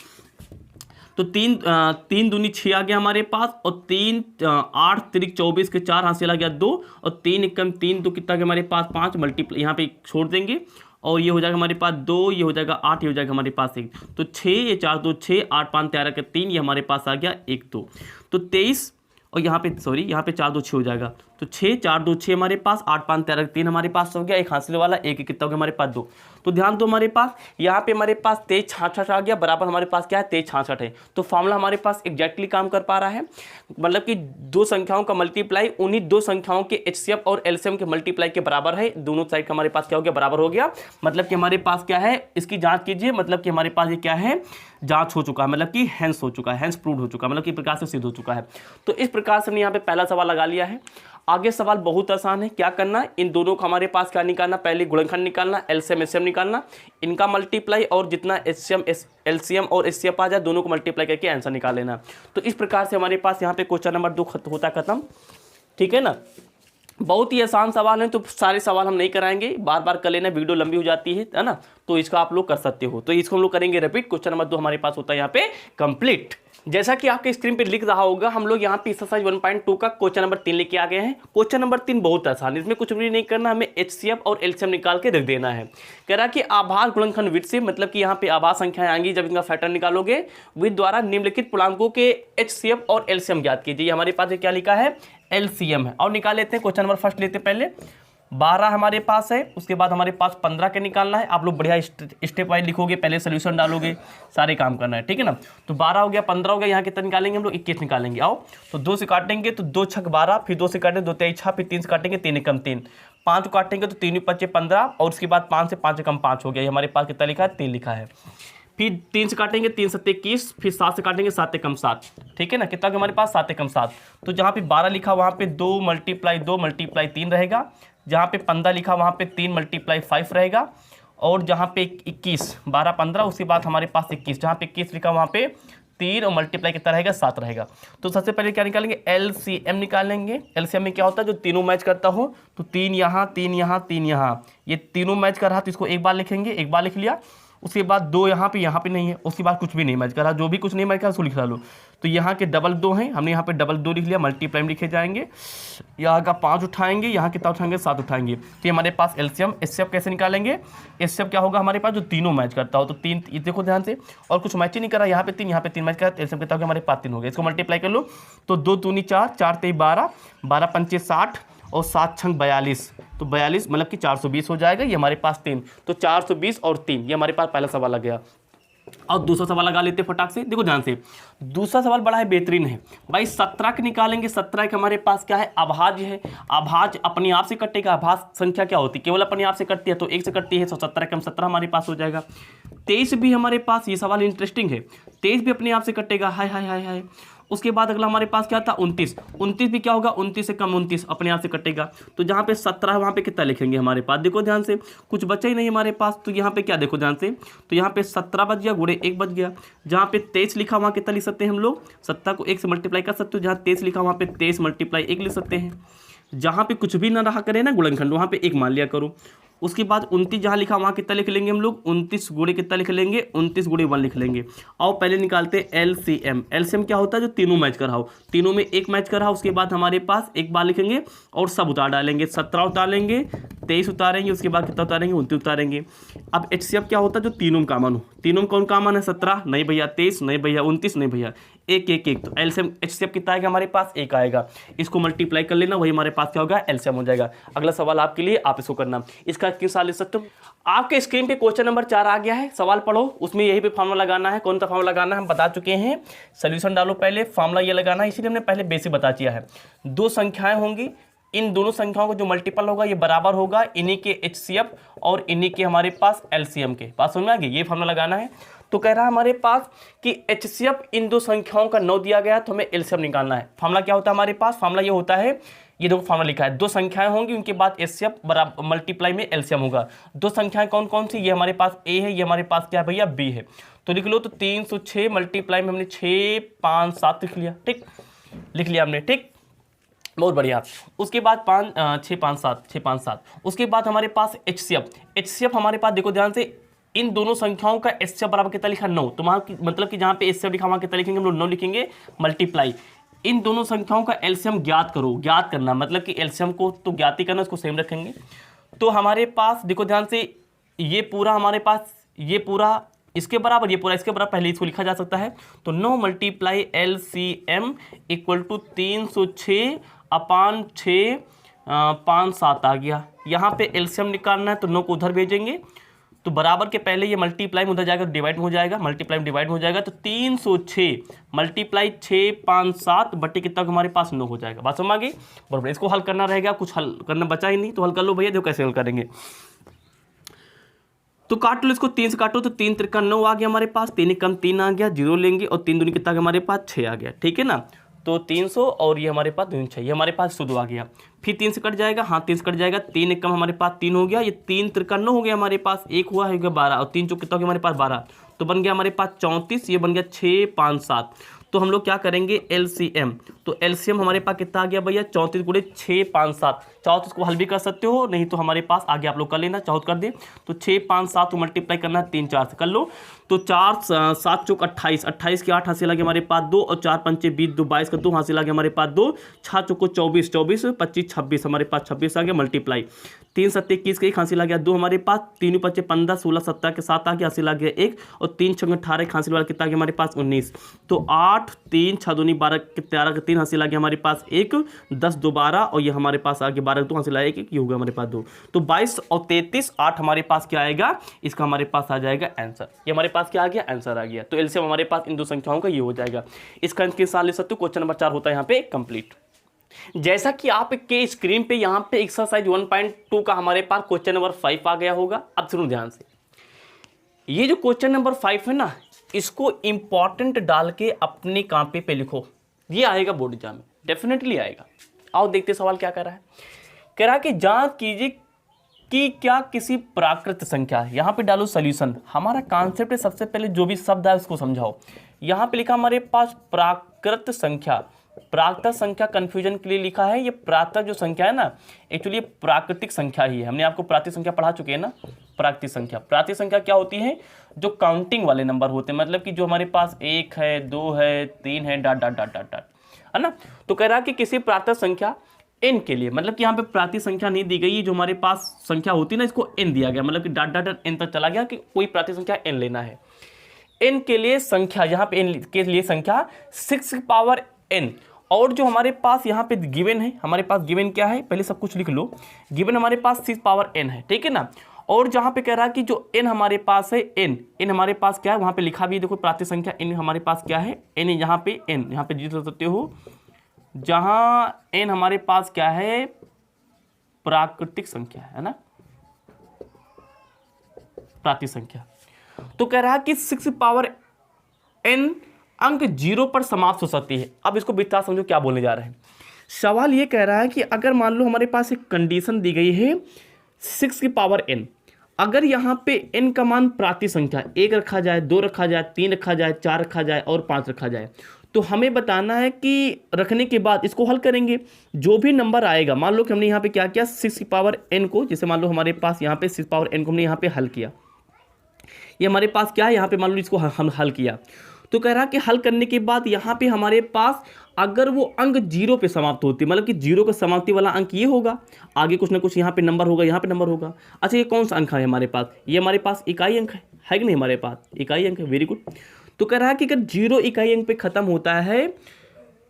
तो 3 दूनी 6 आ गया हमारे पास, और 3 8 3 24 के 4 हासिल आ गया 2, और 3 एकम 3 तो कितना गया हमारे पास 5, मल्टीप्लाई यहाँ पे छोड़ देंगे, और ये हो जाएगा हमारे पास 2, ये हो जाएगा 8, ये हो जाएगा हमारे पास 1, तो 6 ये 4 2 6 8 5 13 का 3, ये हमारे पास आ गया 1 2, तो 23, और यहाँ पे सॉरी यहाँ पे 4 2 6 हो जाएगा, तो 6 4 2 6 हमारे पास, 8 5 13 3 हमारे पास हो गया, एक हासिल वाला, एक कितना हो गया हमारे पास 2। तो ध्यान दो हमारे पास यहाँ पे हमारे पास 23 66 आ गया, बराबर हमारे पास क्या है 23 66 है। तो फॉर्मूला हमारे पास एग्जैक्टली काम कर पा रहा है, मतलब कि दो संख्याओं का मल्टीप्लाई उन्हीं दो संख्याओं के एचसीएफ और एलसीएम के मल्टीप्लाई के बराबर है। दोनों साइड का हमारे पास क्या हो गया, बराबर हो गया। मतलब कि हमारे पास क्या है, इसकी जांच कीजिए, मतलब कि हमारे पास ये क्या है, जांच हो चुका है, मतलब कि हेंस हो चुका है, हेंस प्रूव हो चुका है, मतलब कि प्रकार से सिद्ध हो चुका है। तो इस प्रकार से हमने यहाँ पे पहला सवाल लगा लिया है। आगे सवाल बहुत आसान है, क्या करना, इन दोनों का हमारे पास क्या निकालना, पहले गुणनखंड निकालना, एलसीएम एचसीएम निकालना, इनका मल्टीप्लाई और जितना एलसीएम और एचसीएफ आ जाए दोनों को मल्टीप्लाई करके आंसर निकाल लेना। तो इस प्रकार से हमारे पास यहाँ पे क्वेश्चन नंबर 2 होता खत्म। ठीक है ना, बहुत ही आसान सवाल है, तो सारे सवाल हम नहीं कराएंगे, बार बार कर लेना, वीडियो लंबी हो जाती है ना, तो इसका आप लोग कर सकते हो। तो इसको हम लोग करेंगे रिपीट। क्वेश्चन नंबर 2 हमारे पास होता है यहाँ पे कंप्लीट। जैसा कि आपके स्क्रीन पे लिख रहा होगा, हम लोग यहाँ पे एक्सरसाइज 1.2 का क्वेश्चन नंबर 3 लेके आ गए हैं। क्वेश्चन नंबर 3 बहुत आसान है, इसमें कुछ भी नहीं करना, हमें एचसीएफ और एलसीएम निकाल के रख देना है। कह रहा कि आभास गुणनखंड विधि से, मतलब कि यहाँ पे आभास संख्याएं आएंगी, जब इनका फैक्टर निकालोगे विधि द्वारा निम्नलिखित पूर्णांकों के एचसीएफ और एलसीएम ज्ञात कीजिए। हमारे पास क्या लिखा है, एलसीएम है। और निकाल लेते हैं, क्वेश्चन नंबर फर्स्ट लेते हैं पहले। 12 हमारे पास है, उसके बाद हमारे पास 15 के निकालना है। आप लोग बढ़िया स्टेप वाइज लिखोगे, पहले सोल्यूशन डालोगे, सारे काम करना है, ठीक है ना। तो 12 हो गया, 15 हो गया, यहाँ कितना निकालेंगे हम लोग, 21 निकालेंगे। आओ, तो 2 से काटेंगे तो 2 छक 12, फिर 2 से काटेंगे 2 तेईस 6, फिर 3 से काटेंगे 3 एकम 3, 5 काटेंगे तो 3 पच्चे 15, और उसके बाद 5 से 5 एकम 5 हो गया। हमारे पास कितना लिखा है, 3 लिखा है। फिर 3 से काटेंगे 3 सत्ते 21, फिर 7 से काटेंगे 7 एकम 7, ठीक है ना। कितना हमारे पास 7 एकम 7। तो जहाँ पे 12 लिखा वहाँ पे 2 मल्टीप्लाई 3 रहेगा, जहाँ पे 15 लिखा वहाँ पे 3 मल्टीप्लाई 5 रहेगा, और जहाँ पे 21 12 15 उसके बाद हमारे पास 21, जहाँ पे 21 लिखा वहाँ पे 3 और मल्टीप्लाई कितना रहेगा 7 रहेगा। तो सबसे पहले क्या निकालेंगे, एलसीएम निकालेंगे। एलसीएम में क्या होता है, जो तीनों मैच करता हो, तो 3 यहाँ 3 यहाँ 3 यहाँ, ये तीनों मैच कर रहा, तो इसको एक बार लिखेंगे, एक बार लिख लिया। उसके बाद 2 यहाँ पे नहीं है, उसके बाद कुछ भी नहीं मैच कर रहा, जो भी कुछ नहीं मैच कर रहा उसको लिख लो। तो यहाँ के डबल 2 हैं, हमने यहाँ पे डबल 2 लिख लिया, मल्टीप्लाई में लिखे जाएंगे। यहाँ का 5 उठाएंगे, यहाँ कितना उठाएंगे 7 उठाएंगे। तो हमारे पास एलसीएम एचसीएफ कैसे निकालेंगे, एचसीएफ क्या होगा हमारे पास, जो तीनों मैच करता हो। तो 3 ये देखो ध्यान से, और कुछ मैच ही नहीं कर रहा, यहाँ पे 3 यहाँ पे 3 मैच कर रहा, एलसीएम कितना होगा हमारे पास 3 हो गया। इसको मल्टीप्लाई कर लो, तो 2 दूनी 4, 4 तेई 12, 12 पंचे 60 और 7 छंग 42, तो 42 मतलब कि 420 हो जाएगा। ये हमारे पास 3, तो 420 और 3, ये हमारे पास पहला सवाल आ गया। और दूसरा सवाल लगा लेते फटाक से, देखो ध्यान से। दूसरा सवाल बड़ा है, बेहतरीन है भाई। 17 के निकालेंगे, 17 के हमारे पास क्या है, अभाज्य है। अभाज्य अपने आप से कटेगा, अभाज्य संख्या क्या होती है, केवल अपने आप से कटती है, तो 1 से कटती है, तो 17 के हम 17 हमारे पास हो जाएगा। 23 भी हमारे पास, ये सवाल इंटरेस्टिंग है, 23 भी अपने आप से कटेगा, हाय हाय हाय हाय। उसके बाद अगला हमारे पास क्या था, 29 भी क्या होगा, 29 से कम 29 अपने आप से कटेगा। तो जहाँ पे 17 वहाँ पे कितना लिखेंगे हमारे पास, देखो ध्यान से, कुछ बचा ही नहीं हमारे पास। तो यहाँ पे क्या देखो ध्यान से, तो यहाँ पे 17 बच गया, गुणे 1 बच गया। जहाँ पे 23 लिखा वहाँ कितना लिख सकते हैं हम लोग, 17 को 1 से मल्टीप्लाई कर सकते हो। जहाँ 23 लिखा वहाँ पे 23 मल्टीप्लाई 1 लिख सकते हैं। जहाँ पे कुछ भी ना रहा करे ना गुणनखंड, वहाँ पे 1 मान लिया करो। उसके बाद 29 जहाँ लिखा वहाँ कितना लिख लेंगे हम लोग, 29 गुणे कितना लिख लेंगे, 29 गुणे 1 लिख लेंगे। और पहले निकालते हैं एलसीएम। एलसीएम क्या होता है, जो तीनों मैच कर रहा हो, तीनों में 1 मैच कर रहा हो। उसके बाद हमारे पास एक बार लिखेंगे और सब उतार डालेंगे, 17 उतारेंगे, 23 उतारेंगे, उसके बाद कितना उतारेंगे, 29 उतारेंगे। अब एचसीएफ क्या होता है, जो तीनों कॉमन हो। तीनों में कौन कॉमन है, 17 नहीं भैया, 23 नहीं भैया, 29 नहीं भैया, 1 1 1। तो एलसीएम एचसीएफ कितना आएगा हमारे पास, 1 आएगा। इसको मल्टीप्लाई कर लेना, वही हमारे पास क्या होगा, एलसीएम हो जाएगा। अगला सवाल आपके लिए, आप इसको करना। इसका किस साल ले सकते हो, आपके स्क्रीन पे क्वेश्चन नंबर 4 आ गया है, सवाल पढ़ो, उसमें यही पे फॉर्मूला लगाना है। कौन सा फॉर्मूला लगाना है हम बता चुके हैं, सोल्यूशन डालो पहले, फॉर्मूला ये लगाना है, इसीलिए हमने पहले बेसिक बता दिया है। 2 संख्याएं होंगी, इन दोनों संख्याओं का जो मल्टीपल होगा ये बराबर होगा इन्हीं के एचसीएफ और इन्हीं के हमारे पास एलसीएम के। बात समझ में आ गई, ये फॉर्मूला लगाना है। तो कह रहा है हमारे पास कि एचसीएफ इन 2 संख्याओं का 9 दिया गया, तो हमें एलसीएम निकालना है। फॉर्मूला क्या होता है हमारे पास, फॉर्मूला ये होता है, ये देखो फॉर्मूला लिखा है, 2 संख्याएं होंगी, उनके बाद एचसीएफ बराबर मल्टीप्लाई में एलसीएम होगा। 2 संख्याएं कौन कौन सी, ये हमारे पास ए है, ये हमारे पास क्या है भैया, बी है। तो लिख लो, तो 306 मल्टीप्लाई में हमने 6 5 7 लिख लिया, ठीक, लिख लिया हमने, ठीक, बहुत बढ़िया। उसके बाद 6 5 7। उसके बाद हमारे पास एचसीएफ हमारे पास देखो ध्यान से, इन दोनों संख्याओं का एचसीएफ बराबर कितना लिखा, 9। तो वहाँ मतलब कि जहाँ पे एचसीएफ लिखा वहाँ कितना लिखेंगे हम लोग, 9 लिखेंगे, मल्टीप्लाई इन दोनों संख्याओं का एलसीएम ज्ञात करो। ज्ञात करना मतलब कि एलसीएम को तो ज्ञात ही करना, उसको सेम रखेंगे। तो हमारे पास देखो ध्यान से, ये पूरा हमारे पास, ये पूरा इसके बराबर, ये पूरा इसके बराबर, पहले इसको लिखा जा सकता है। तो 9 मल्टीप्लाई एलसीएम इक्वल टू 306 अपान 6 5 7 आ गया। यहाँ पे एलसीएम निकालना है तो 9 को उधर भेजेंगे, तो बराबर के पहले ये मल्टीप्लाई में उधर जाएगा तो डिवाइड में हो जाएगा, मल्टीप्लाई में डिवाइड में हो जाएगा, तो 306 मल्टीप्लाई 6 5 7 बट्टे कितना हमारे पास 9 हो जाएगा। बात समझ आ गई? बराबर। इसको हल करना रहेगा, कुछ हल करना बचा ही नहीं, तो हल कर लो भैया। देखो कैसे हल करेंगे, तो काट लो इसको, 3 से काटो तो 3 त्रिका 9 आ गया हमारे पास, 3 कम 3 आ गया, 0 लेंगे और 3 दूनी कितना हमारे पास 6 आ गया। ठीक है ना, तो 300 और ये हमारे पास 6, ये हमारे पास शुद्ध आ गया। फिर 3 से कट जाएगा, हाँ 3 से कट जाएगा, 3 कम हमारे पास 3 हो गया, ये 3 त्रिका 9 हो गया हमारे पास, 1 हुआ है 12 और 3 कितना हो गया हमारे पास 12, तो बन गया हमारे पास 34, ये बन गया 6 5 7। तो हम लोग क्या करेंगे एलसीएम, तो एलसीएम हमारे पास कितना आ गया भैया 34 गुणे 6 5 7। 34 को हल भी कर सकते हो, नहीं तो हमारे पास आगे आप लोग कर लेना, 14 कर दे तो 6 5 7 को मल्टीप्लाई करना है 3 4 से कर लो, तो 4 7 चौक 28, 28 के 8 हासिल आ गया हमारे पास 2 और 4 पंचे 20, 2 22 का 2 हासिल आ गया हमारे पास 2, 6 चौको 24, 24 25 26 हमारे पास 26 आ गया मल्टीप्लाई, 3 7 21 के 1 हासिल आ गया 2 हमारे पास, 3 5 15 16 17 के 7 आ गया हासिल आ गया 1 और 3 6 18 के हासिल वाला कितना आ गया हमारे पास 19, तो 8 3 6 दूनी 12 के 13 का 3 हासिल आ गया हमारे पास 1, 10 2 12 और ये हमारे पास आ गया 12 2 हासिल आया 1, ये होगा हमारे पास 2, तो 22 और 33 8 हमारे पास क्या आएगा, इसका हमारे पास आ जाएगा आंसर। ये हमारे पास क्या आ गया, आंसर आ गया। तो एलसीएम हमारे पास इन दो संख्याओं का ये हो जाएगा। इसका अंक के साथ ले सकते हो। क्वेश्चन नंबर 4 होता है यहाँ पे कंप्लीट। जैसा कि आप के स्क्रीन पे यहाँ पे एक्सरसाइज 1.2 का हमारे पास क्वेश्चन नंबर 5 आ गया होगा। अब सुनो ध्यान से, ये जो क्वेश्चन नंबर 5 है ना, इसको इंपॉर्टेंट डाल के अपने कापी पे लिखो, ये आएगा बोर्ड एग्जाम में, डेफिनेटली आएगा। आओ देखते सवाल क्या कर रहा है। कह रहा है कि जांच कीजिए कि क्या किसी प्राकृत संख्या, यहाँ पे डालो सोल्यूशन। हमारा कॉन्सेप्ट है सबसे पहले जो भी शब्द है उसको समझाओ। यहाँ पे लिखा हमारे पास प्राकृत संख्या, प्राकृत संख्या कंफ्यूजन के लिए लिखा है। ये प्राकृत जो संख्या है ना, एक्चुअली ये प्राकृतिक संख्या ही है। हमने आपको प्राकृतिक संख्या पढ़ा चुके हैं ना। प्राकृतिक संख्या, प्राकृतिक संख्या क्या होती है, जो काउंटिंग वाले नंबर होते हैं, मतलब कि जो हमारे पास 1 है 2 है 3 है डॉट डॉट डॉट डॉट, है ना। तो कह रहा है कि किसी प्राकृत संख्या n के लिए, मतलब कि यहाँ पे प्राकृतिक संख्या नहीं दी गई है, जो हमारे पास संख्या होती है ना, इसको n दिया गया, मतलब कि डॉट डॉट n तक चला गया कि कोई प्राकृतिक संख्या n लेना है। n के लिए संख्या, यहाँ पे n के लिए संख्या 6 पावर n, और जो हमारे पास यहाँ पे गिवन है, हमारे पास गिवन क्या है, पहले सब कुछ लिख लो। गिवन हमारे पास 6 पावर n है, ठीक है ना। और जहाँ पे कह रहा है कि जो n हमारे पास है, n हमारे पास क्या है, वहाँ पे लिखा भी देखो प्राकृतिक संख्या n हमारे पास क्या है, n यहाँ पे n, यहाँ पे जीत सकते हो, जहाँ n हमारे पास क्या है, प्राकृतिक संख्या है ना, प्राकृतिक संख्या। तो कह रहा है कि 6 पावर n अंक 0 पर समाप्त हो सकती है। अब इसको विस्तार समझो क्या बोलने जा रहे हैं। सवाल ये कह रहा है कि अगर मान लो हमारे पास एक कंडीशन दी गई है 6 की पावर n, अगर यहाँ पे n का मान प्राकृतिक संख्या 1 रखा जाए, 2 रखा जाए, 3 रखा जाए, 4 रखा जाए और 5 रखा जाए, तो हमें बताना है कि रखने के बाद इसको हल करेंगे। जो भी नंबर आएगा, मान लो कि हमने यहाँ पे क्या किया, 6 की पावर n को, जैसे मान लो हमारे पास यहाँ पे 6 पावर n को हमने यहाँ पे हल किया, ये हमारे पास क्या है, यहाँ पे मान लो इसको हम हल किया। तो कह रहा कि हल करने के बाद यहाँ पे हमारे पास अगर वो अंक 0 पे समाप्त होती, मतलब कि 0 का समाप्ति वाला अंक ये होगा, आगे कुछ ना कुछ यहाँ पे नंबर होगा, यहाँ पे नंबर होगा। अच्छा, ये कौन सा अंक है हमारे पास, ये हमारे पास इकाई अंक है कि नहीं, हमारे पास इकाई अंक है। Very good. तो कह रहा है कि अगर 0 इकाई अंक पे खत्म होता है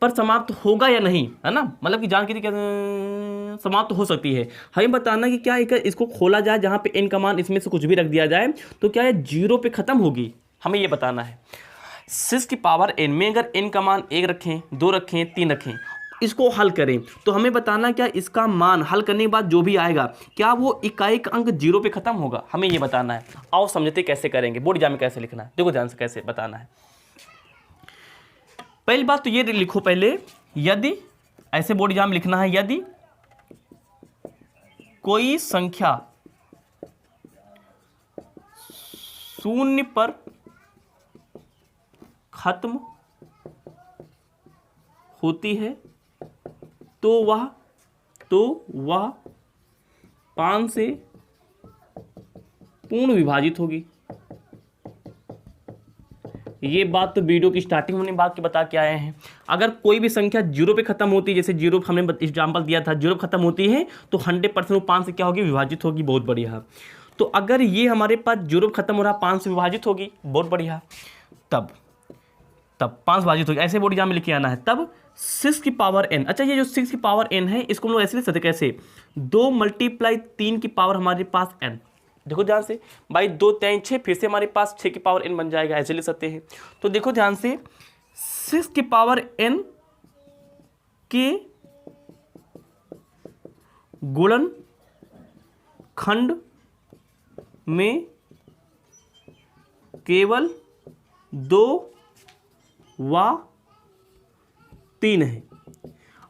पर समाप्त होगा या नहीं, है ना, मतलब कि जान के क्या समाप्त हो सकती है। हमें बताना कि क्या इसको खोला जाए, जहाँ पे n का मान इसमें से कुछ भी रख दिया जाए, तो क्या ये 0 पे खत्म होगी, हमें ये बताना है। 6 की पावर n में अगर n का मान 1 रखें, 2 रखें, 3 रखें, इसको हल करें, तो हमें बताना क्या इसका मान हल करने के बाद जो भी आएगा, क्या वो इकाई का अंक 0 पे खत्म होगा, हमें ये बताना है। आओ समझते कैसे करेंगे, बोर्ड एग्जाम में कैसे लिखना है, देखो ध्यान से कैसे बताना है। पहली बात तो ये लिखो पहले, यदि, ऐसे बोर्ड एग्जाम में लिखना है, यदि कोई संख्या 0 पर खत्म होती है तो वह 5 से पूर्ण विभाजित होगी। ये बात तो वीडियो की स्टार्टिंग में बात के बता के आए हैं। अगर कोई भी संख्या 0 पे खत्म होती है, जैसे 0 हमने एग्जाम्पल दिया था, 0 पे खत्म होती है तो 100% वो 5 से क्या होगी, विभाजित होगी। बहुत बढ़िया। तो अगर ये हमारे पास 0 पे खत्म हो रहा, 5 से विभाजित होगी, बहुत बढ़िया। तब 5 विभाजित होगी, ऐसे बोर्ड एग्जाम में लिखे आना है। तब 6 की पावर n। अच्छा, ये जो 6 की पावर n है इसको हम लोग ऐसे लिख सकते कैसे, 2 × 3 की पावर हमारे पास n। देखो ध्यान से भाई, 2 3 6, फिर से हमारे पास 6 की पावर n बन जाएगा, ऐसे लिख सकते हैं। तो देखो ध्यान से 6 की पावर n के गुणन खंड में केवल 2 व 3 है।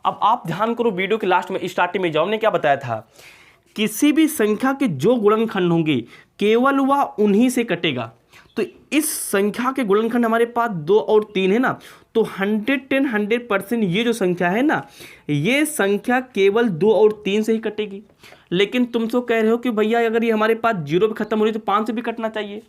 अब आप ध्यान करो, वीडियो के लास्ट में स्टार्टिंग में जाओ, हमने क्या बताया था, किसी भी संख्या के जो गुणनखंड होंगे केवल वह उन्हीं से कटेगा। तो इस संख्या के गुणनखंड हमारे पास 2 और 3 है ना, तो 100% ये जो संख्या है ना, ये संख्या केवल 2 और 3 से ही कटेगी। लेकिन तुम तो कह रहे हो कि भैया अगर ये हमारे पास 0 पे खत्म हो रही तो 5 से भी कटना चाहिए।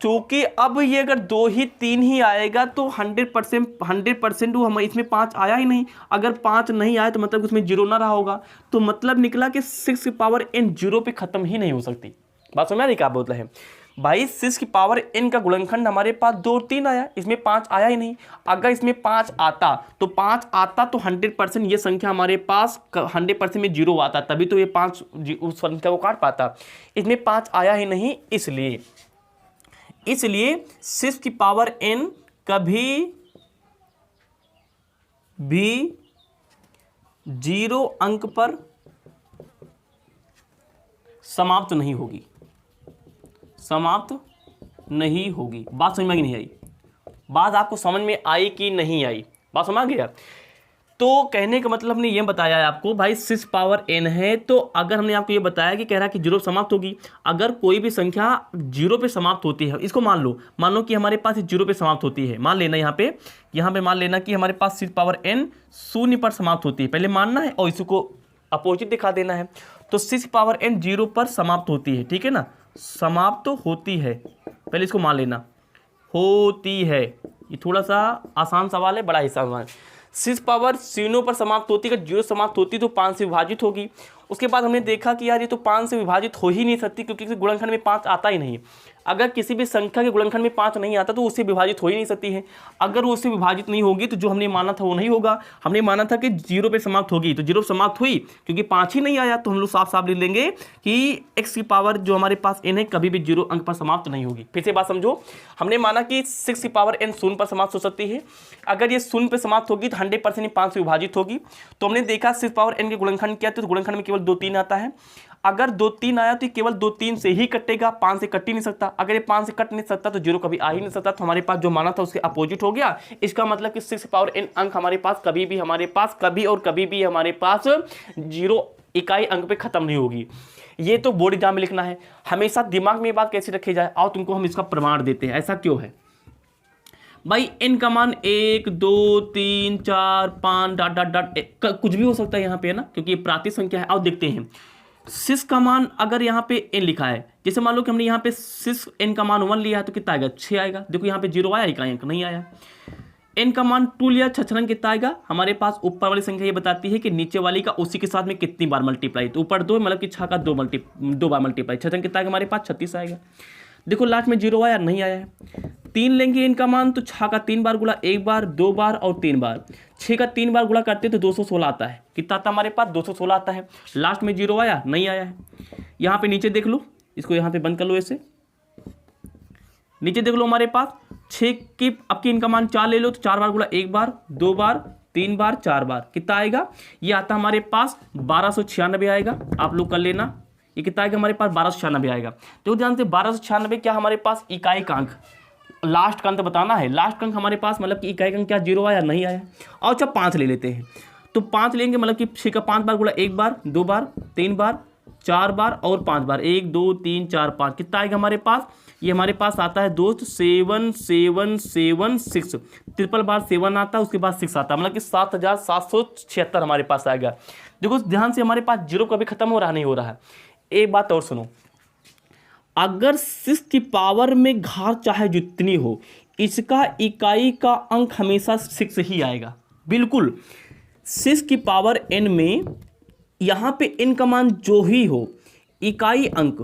क्योंकि अब ये अगर 2 ही 3 ही आएगा तो 100% वो हम इसमें 5 आया ही नहीं। अगर 5 नहीं आया तो मतलब उसमें 0 ना रहा होगा। तो मतलब निकला कि 6 की पावर n 0 पे खत्म ही नहीं हो सकती। बात समझ आ रही क्या बोलता है भाई, 6 की पावर n का गुणनखंड हमारे पास 2 और 3 आया, इसमें 5 आया ही नहीं। अगर इसमें 5 आता तो 100% ये संख्या हमारे पास 100% में 0 आता, तभी तो ये 5 उस संख्या को काट पाता। इसमें 5 आया ही नहीं, इसलिए 6 की पावर n कभी भी 0 अंक पर समाप्त नहीं होगी, बात समझ में नहीं आई? बात आपको समझ में आई कि नहीं आई? बात समझ गया? तो कहने का मतलब हमने ये बताया है आपको भाई 6 पावर n है, तो अगर हमने आपको ये बताया कि कह रहा है कि 0 समाप्त होगी, अगर कोई भी संख्या 0 पे समाप्त होती है, इसको मान लो कि हमारे पास 0 पे समाप्त होती है, मान लेना यहाँ पे मान लेना कि हमारे पास 6 पावर n 0 पर समाप्त होती है, पहले मानना है और इसको अपोजिट दिखा देना है। तो 6 पावर n 0 पर समाप्त होती है, ठीक है ना, समाप्त तो होती है, पहले इसको मान लेना, होती है। ये थोड़ा सा आसान सवाल है, बड़ा ही सवाल। 6 पावर 0 पर समाप्त होती है, अगर 0 समाप्त होती तो 5 से विभाजित होगी। उसके बाद हमने देखा कि यार ये तो 5 से विभाजित हो ही नहीं सकती, क्योंकि गुणनखंड में 5 आता ही नहीं। अगर किसी भी संख्या के गुणनखंड में 5 नहीं आता तो उससे विभाजित हो ही नहीं सकती है। अगर वो उससे विभाजित नहीं होगी तो जो हमने माना था वो नहीं होगा। हमने माना था कि 0 पे समाप्त होगी, तो 0 समाप्त हुई, क्योंकि 5 ही नहीं आया, तो हम लोग साफ साफ लिख लेंगे कि x की पावर जो हमारे पास n है कभी भी 0 अंक पर समाप्त नहीं होगी। फिर से बात समझो, हमने माना कि 6 की पावर n 0 पर समाप्त हो सकती है। अगर ये 0 पर समाप्त होगी तो 100% 5 से विभाजित होगी। तो हमने देखा 6 पावर n के गुणनखंड क्या थे, तो गुणनखंड में केवल 2 3 आता है। अगर 2 3 आया तो केवल 2 3 से ही कटेगा, 5 से कट ही नहीं सकता। अगर ये 5 से कट नहीं सकता तो 0 कभी आ ही नहीं सकता। तो हमारे पास जो माना था उसके अपोजिट हो गया। इसका मतलब कि 6 पावर n अंक हमारे पास कभी भी हमारे पास 0 इकाई अंक पे खत्म नहीं होगी। ये तो बोर्ड एग्जाम में लिखना है, हमेशा दिमाग में ये बात कैसे रखी जाए। आओ तुमको हम इसका प्रमाण देते हैं। ऐसा क्यों है भाई, n का मान 1 2 3 4 5 डॉट डॉट डॉट कुछ भी हो सकता है यहाँ पे, है ना, क्योंकि ये प्रातिक संख्या है। आओ देखते हैं 6 का मान अगर यहाँ पे n लिखा है, जैसे मान लो कि हमने यहाँ पे 6 n का मान 1 लिया है तो कितना आएगा, 6 आएगा। देखो यहाँ पे 0 आया, इकाई अंक नहीं आया। n का मान 2 लिया, 6 कितना आएगा, हमारे पास ऊपर वाली संख्या ये बताती है कि नीचे वाली का उसी के साथ में कितनी बार मल्टीप्लाई। तो ऊपर 2 मतलब कि 6 का 2 बार मल्टीप्लाई, 6 कितना आएगा हमारे पास 36 आएगा। देखो लास्ट में 0 आया, नहीं आया है। 3 लेंगे इनका मान, तो 6 का 3 बार गुणा, 1 बार 2 बार और 3 बार। 6 का 3 बार गुणा करते तो 216 आता है। कितना आता हमारे पास, 216 आता है। लास्ट में 0 आया, नहीं आया है। यहाँ पे नीचे देख लो, इसको यहाँ पे बंद कर लो, ऐसे नीचे देख लो हमारे पास 6 की अब की इनका मान 4 ले लो, तो 4 बार गुणा, 1 बार 2 बार 3 बार 4 बार, कितना आएगा, ये आता हमारे पास 1296 आएगा। आप लोग कर लेना, ये कितना आएगा हमारे पास 1296 आएगा। तो ध्यान से 1296 क्या हमारे पास इकाई का अंक, लास्ट का अंक बताना है। लास्ट का अंक हमारे पास मतलब कि इकाई का अंक क्या 0 आया, नहीं आया। और अच्छा 5 ले लेते हैं, तो 5 लेंगे मतलब कि 6 का 5 बार गुणा, 1 बार 2 बार 3 बार 4 बार और 5 बार, 1 2 3 4 5, कितना आएगा हमारे पास, ये हमारे पास आता है दोस्त 7 7 7 6, ट्रिपल बार 7 आता है, उसके बाद 6 आता है, मतलब कि 7776 हमारे पास आएगा। देखो ध्यान से, हमारे पास 0 कभी खत्म हो रहा नहीं हो रहा है। एक बात और सुनो, अगर 6 की पावर में घात चाहे जितनी हो, इसका इकाई का अंक हमेशा 6 ही आएगा। बिल्कुल 6 की पावर n में यहाँ पे n का मान जो ही हो, इकाई अंक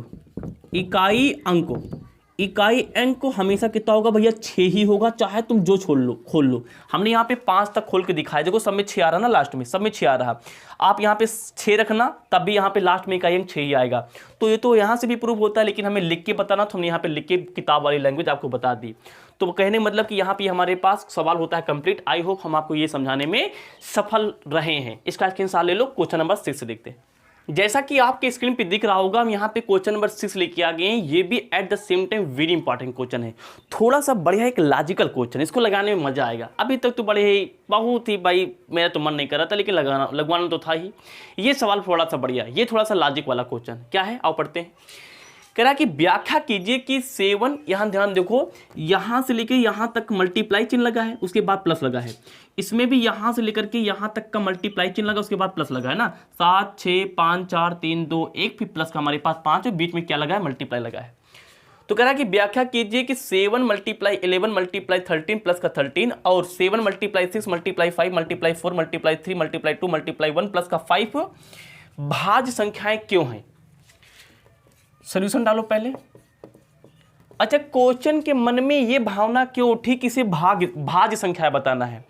इकाई अंक को हमेशा कितना होगा भैया 6 ही होगा, चाहे तुम जो खोल लो। हमने यहाँ पे 5 तक खोल के दिखाया, देखो सब में 6 आ रहा ना, लास्ट में सब में 6 आ रहा। आप यहाँ पे 6 रखना, तब भी यहाँ पे लास्ट में इकाई अंक 6 ही आएगा। तो ये तो यहाँ से भी प्रूव होता है, लेकिन हमें लिख के बताना, तो हमने यहाँ पे लिख के किताब वाली लैंग्वेज आपको बता दी। तो कहने मतलब कि यहाँ पे हमारे पास सवाल होता है कंप्लीट। आई होप हम आपको ये समझाने में सफल रहे हैं। इसका स्क्रीनशॉट ले लो। क्वेश्चन नंबर 6 से देखते हैं। जैसा कि आपके स्क्रीन पे दिख रहा होगा, हम यहाँ पे क्वेश्चन नंबर 6 लेके आ गए हैं। ये भी at the same time very important question है, थोड़ा सा बढ़िया एक लॉजिकल क्वेश्चन, इसको लगाने में मजा आएगा। अभी तक तो बड़े ही बहुत ही भाई मेरा तो मन नहीं कर रहा था, लेकिन लगवाना तो था ही। ये सवाल थोड़ा सा बढ़िया, ये थोड़ा सा लॉजिक वाला क्वेश्चन क्या है, आओ पढ़ते हैं। कह रहा कि व्याख्या कीजिए कि 7, यहाँ ध्यान देखो, यहाँ से लेकर यहाँ तक मल्टीप्लाई चिन्ह लगा है, उसके बाद प्लस लगा है। इसमें भी यहाँ से लेकर के यहाँ तक का मल्टीप्लाई चिन्ह लगा, उसके बाद प्लस लगा है ना। 7 6 5 4 3 2 1, फिर प्लस का हमारे पास 5 है, बीच में क्या लगा है, मल्टीप्लाई लगा है। तो कह रहा है कि व्याख्या कीजिए कि 7 × 11 × 13 प्लस का 13 और 7 × 6 × 5 × 4 × 3 × 2 × 1 प्लस का 5 भाज्य संख्याएं क्यों हैं। सॉल्यूशन डालो पहले। अच्छा, क्वेश्चन के मन में ये भावना क्यों उठी कि इसे भाज्य संख्या बताना है।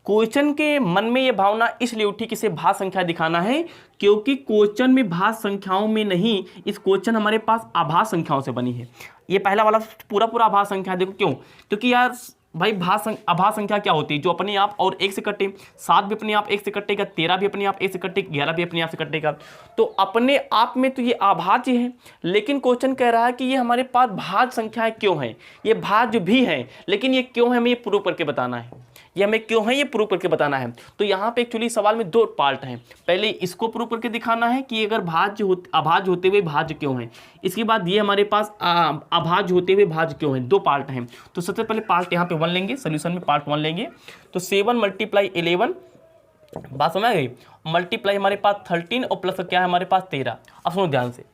क्वेश्चन के मन में ये भावना इसलिए उठी कि इसे भाज्य संख्या दिखाना है, क्योंकि क्वेश्चन में भाज्य संख्याओं में नहीं, इस क्वेश्चन हमारे पास अभाज्य संख्याओं से बनी है। ये पहला वाला पूरा अभाज्य संख्या। देखो क्यों, क्योंकि यार भाई अभाज्य संख्या क्या होती है, जो अपने आप और 1 से कटे। 7 भी अपने आप 1 से कटेगा, 13 भी अपने आप 1 से कटेगा, 11 भी अपने आप से कटेगा। तो अपने आप में तो ये अभाज्य है, लेकिन क्वेश्चन कह रहा है कि ये हमारे पास भाज्य संख्याएं क्यों हैं। ये भाज्य भी हैं, लेकिन ये क्यों है हमें ये प्रूव करके बताना है। ये हमें क्यों है ये प्रूव करके बताना है। तो यहाँ पे एक्चुअली सवाल में 2 पार्ट हैं। पहले इसको प्रूव करके दिखाना है कि अगर अभाज्य होते हुए भाज्य क्यों है। इसके बाद ये हमारे पास अभाज्य होते हुए भाज्य क्यों है। 2 पार्ट हैं। तो सबसे पहले पार्ट यहाँ पे 1 लेंगे, सोल्यूशन में पार्ट 1 लेंगे। तो 7 × 11, बात समझ आ गई, मल्टीप्लाई हमारे पास 13 और प्लस क्या है हमारे पास 13। अब सुनो ध्यान से।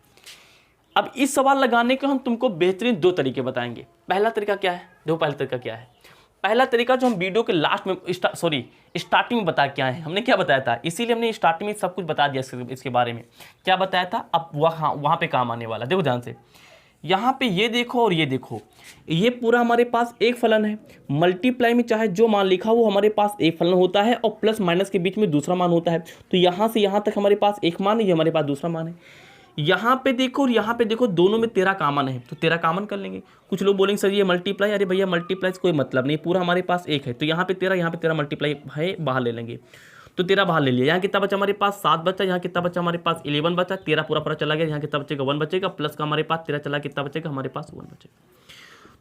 अब इस सवाल लगाने के हम तुमको बेहतरीन 2 तरीके बताएंगे। पहला तरीका क्या है, देखो पहला तरीका क्या है। पहला तरीका जो हम वीडियो के लास्ट में स्टार्टिंग में बता क्या है, हमने क्या बताया था, इसीलिए हमने स्टार्टिंग में सब कुछ बता दिया इसके बारे में क्या बताया था। अब वहाँ पे काम आने वाला। देखो ध्यान से, यहाँ पे ये देखो और ये देखो, ये पूरा हमारे पास एक फलन है। मल्टीप्लाई में चाहे जो मान लिखा वो हमारे पास एक फलन होता है, और प्लस माइनस के बीच में दूसरा मान होता है। तो यहाँ से यहाँ तक हमारे पास एक मान है, ये हमारे पास दूसरा मान है। यहाँ पे देखो और यहाँ पे देखो, दोनों में 13 कॉमन है, तो 13 कॉमन कर लेंगे। कुछ लोग बोलेंगे सर ये मल्टीप्लाई, अरे भैया मल्टीप्लाई से कोई मतलब नहीं, पूरा हमारे पास एक है। तो यहाँ पे 13 मल्टीप्लाई है, बाहर ले लेंगे। तो 13 बाहर ले लिया। यहाँ कितना बचा हमारे पास 7 बचा, यहाँ कितना बचा हमारे पास 11 बचा, 13 पूरा चला गया। यहाँ कितना बचेगा 1 बचेगा, प्लस का हमारे पास 13 चला, कितना बचेगा हमारे पास 1 बचेगा।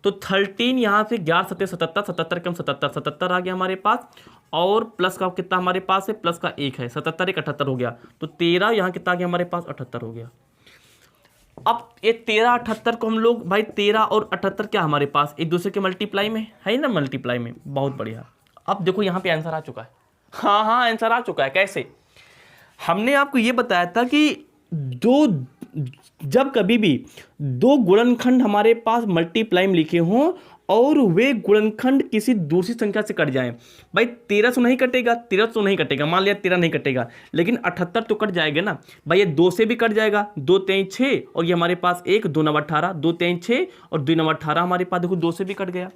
तो 13 यहाँ से 11 7 77, 77 कम 77, 77 आ गया हमारे पास। और प्लस का कितना हमारे पास है, प्लस का 1 है, 77 1 78 हो गया। तो 13 यहाँ कितना आ गया हमारे पास 78 हो गया। अब ये 13 78 को हम लोग भाई 13 और 78 क्या हमारे पास एक दूसरे के मल्टीप्लाई में है ना, मल्टीप्लाई में। बहुत बढ़िया। अब देखो यहाँ पे आंसर आ चुका है। हाँ आंसर आ चुका है। कैसे, हमने आपको ये बताया था कि जब कभी भी 2 गुणनखंड हमारे पास मल्टीप्लाई में लिखे हों और वे गुणनखंड किसी दूसरी संख्या से कट जाएं, भाई 13 से नहीं कटेगा, 13 से नहीं कटेगा, मान लिया 13 नहीं कटेगा, लेकिन 78 तो कट जाएगा ना भाई। ये 2 से भी कट जाएगा, 2 3 6 और ये हमारे पास 1 2 9 18, 2 3 6 और 2 9 18 हमारे पास देखो 2 से भी कट गया।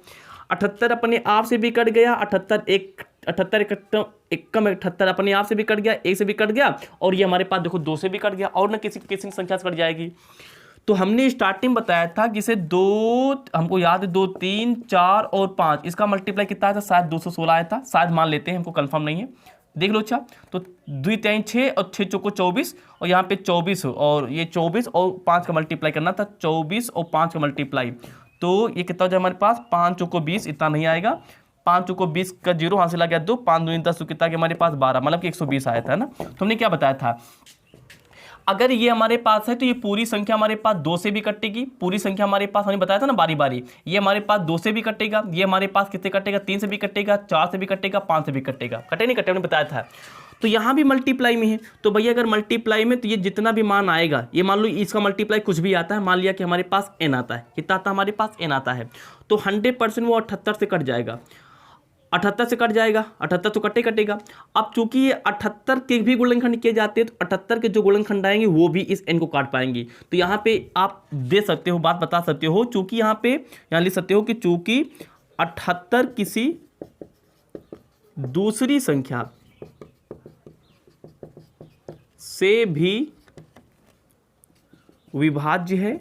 78 अपने आप से भी कट गया, 78 78 अपने आप से भी कट गया, 1 से भी कट गया, और ये हमारे पास देखो 2 से भी कट गया, और ना किसी संख्या से कट जाएगी। तो हमने स्टार्टिंग बताया था कि इसे 2, हमको याद है 2 3 4 और 5, इसका मल्टीप्लाई कितना आया था, शायद 216 आया था, शायद मान लेते हैं, हमको कंफर्म नहीं है, देख लो। अच्छा, तो 2 3 6 और 6 चौको 24, और यहाँ पे 24 और ये 24 और 5 का मल्टीप्लाई करना था, 24 और 5 का मल्टीप्लाई। तो ये कितना हो जाए हमारे पास, 5 चौको 20, इतना नहीं आएगा। 5 चौको 20 का 0 हासिल आ गया 2, 5 दूनी 10, तो कितना के हमारे पास 12, मतलब कि 120 आया था ना। तो हमने क्या बताया था, अगर ये हमारे पास है तो ये पूरी संख्या हमारे पास 2 से भी कटेगी। पूरी संख्या हमारे पास हमने बताया था ना बारी बारी, ये हमारे पास 2 से भी कटेगा, ये हमारे पास कितने कटेगा, 3 से भी कटेगा, 4 से भी कटेगा, 5 से भी कटेगा। कटे नहीं कटे हमने बताया था। तो यहाँ भी मल्टीप्लाई में है, तो भैया अगर मल्टीप्लाई में तो ये जितना भी मान आएगा, ये मान लो इसका मल्टीप्लाई कुछ भी आता है, मान लिया कि हमारे पास n आता है, कितना आता है हमारे पास n आता है, तो 100% वो 78 से कट जाएगा। 78 से कट जाएगा, 78 तो कटेगा। अब चूंकि ये 78 के भी गुणनखंड किए जाते हैं तो 78 के जो गुणनखंड आएंगे वो भी इस n को काट पाएंगे। तो यहाँ पे आप दे सकते हो, बात बता सकते हो, चूंकि यहाँ लिख सकते हो कि चूंकि 78 किसी दूसरी संख्या से भी विभाज्य है,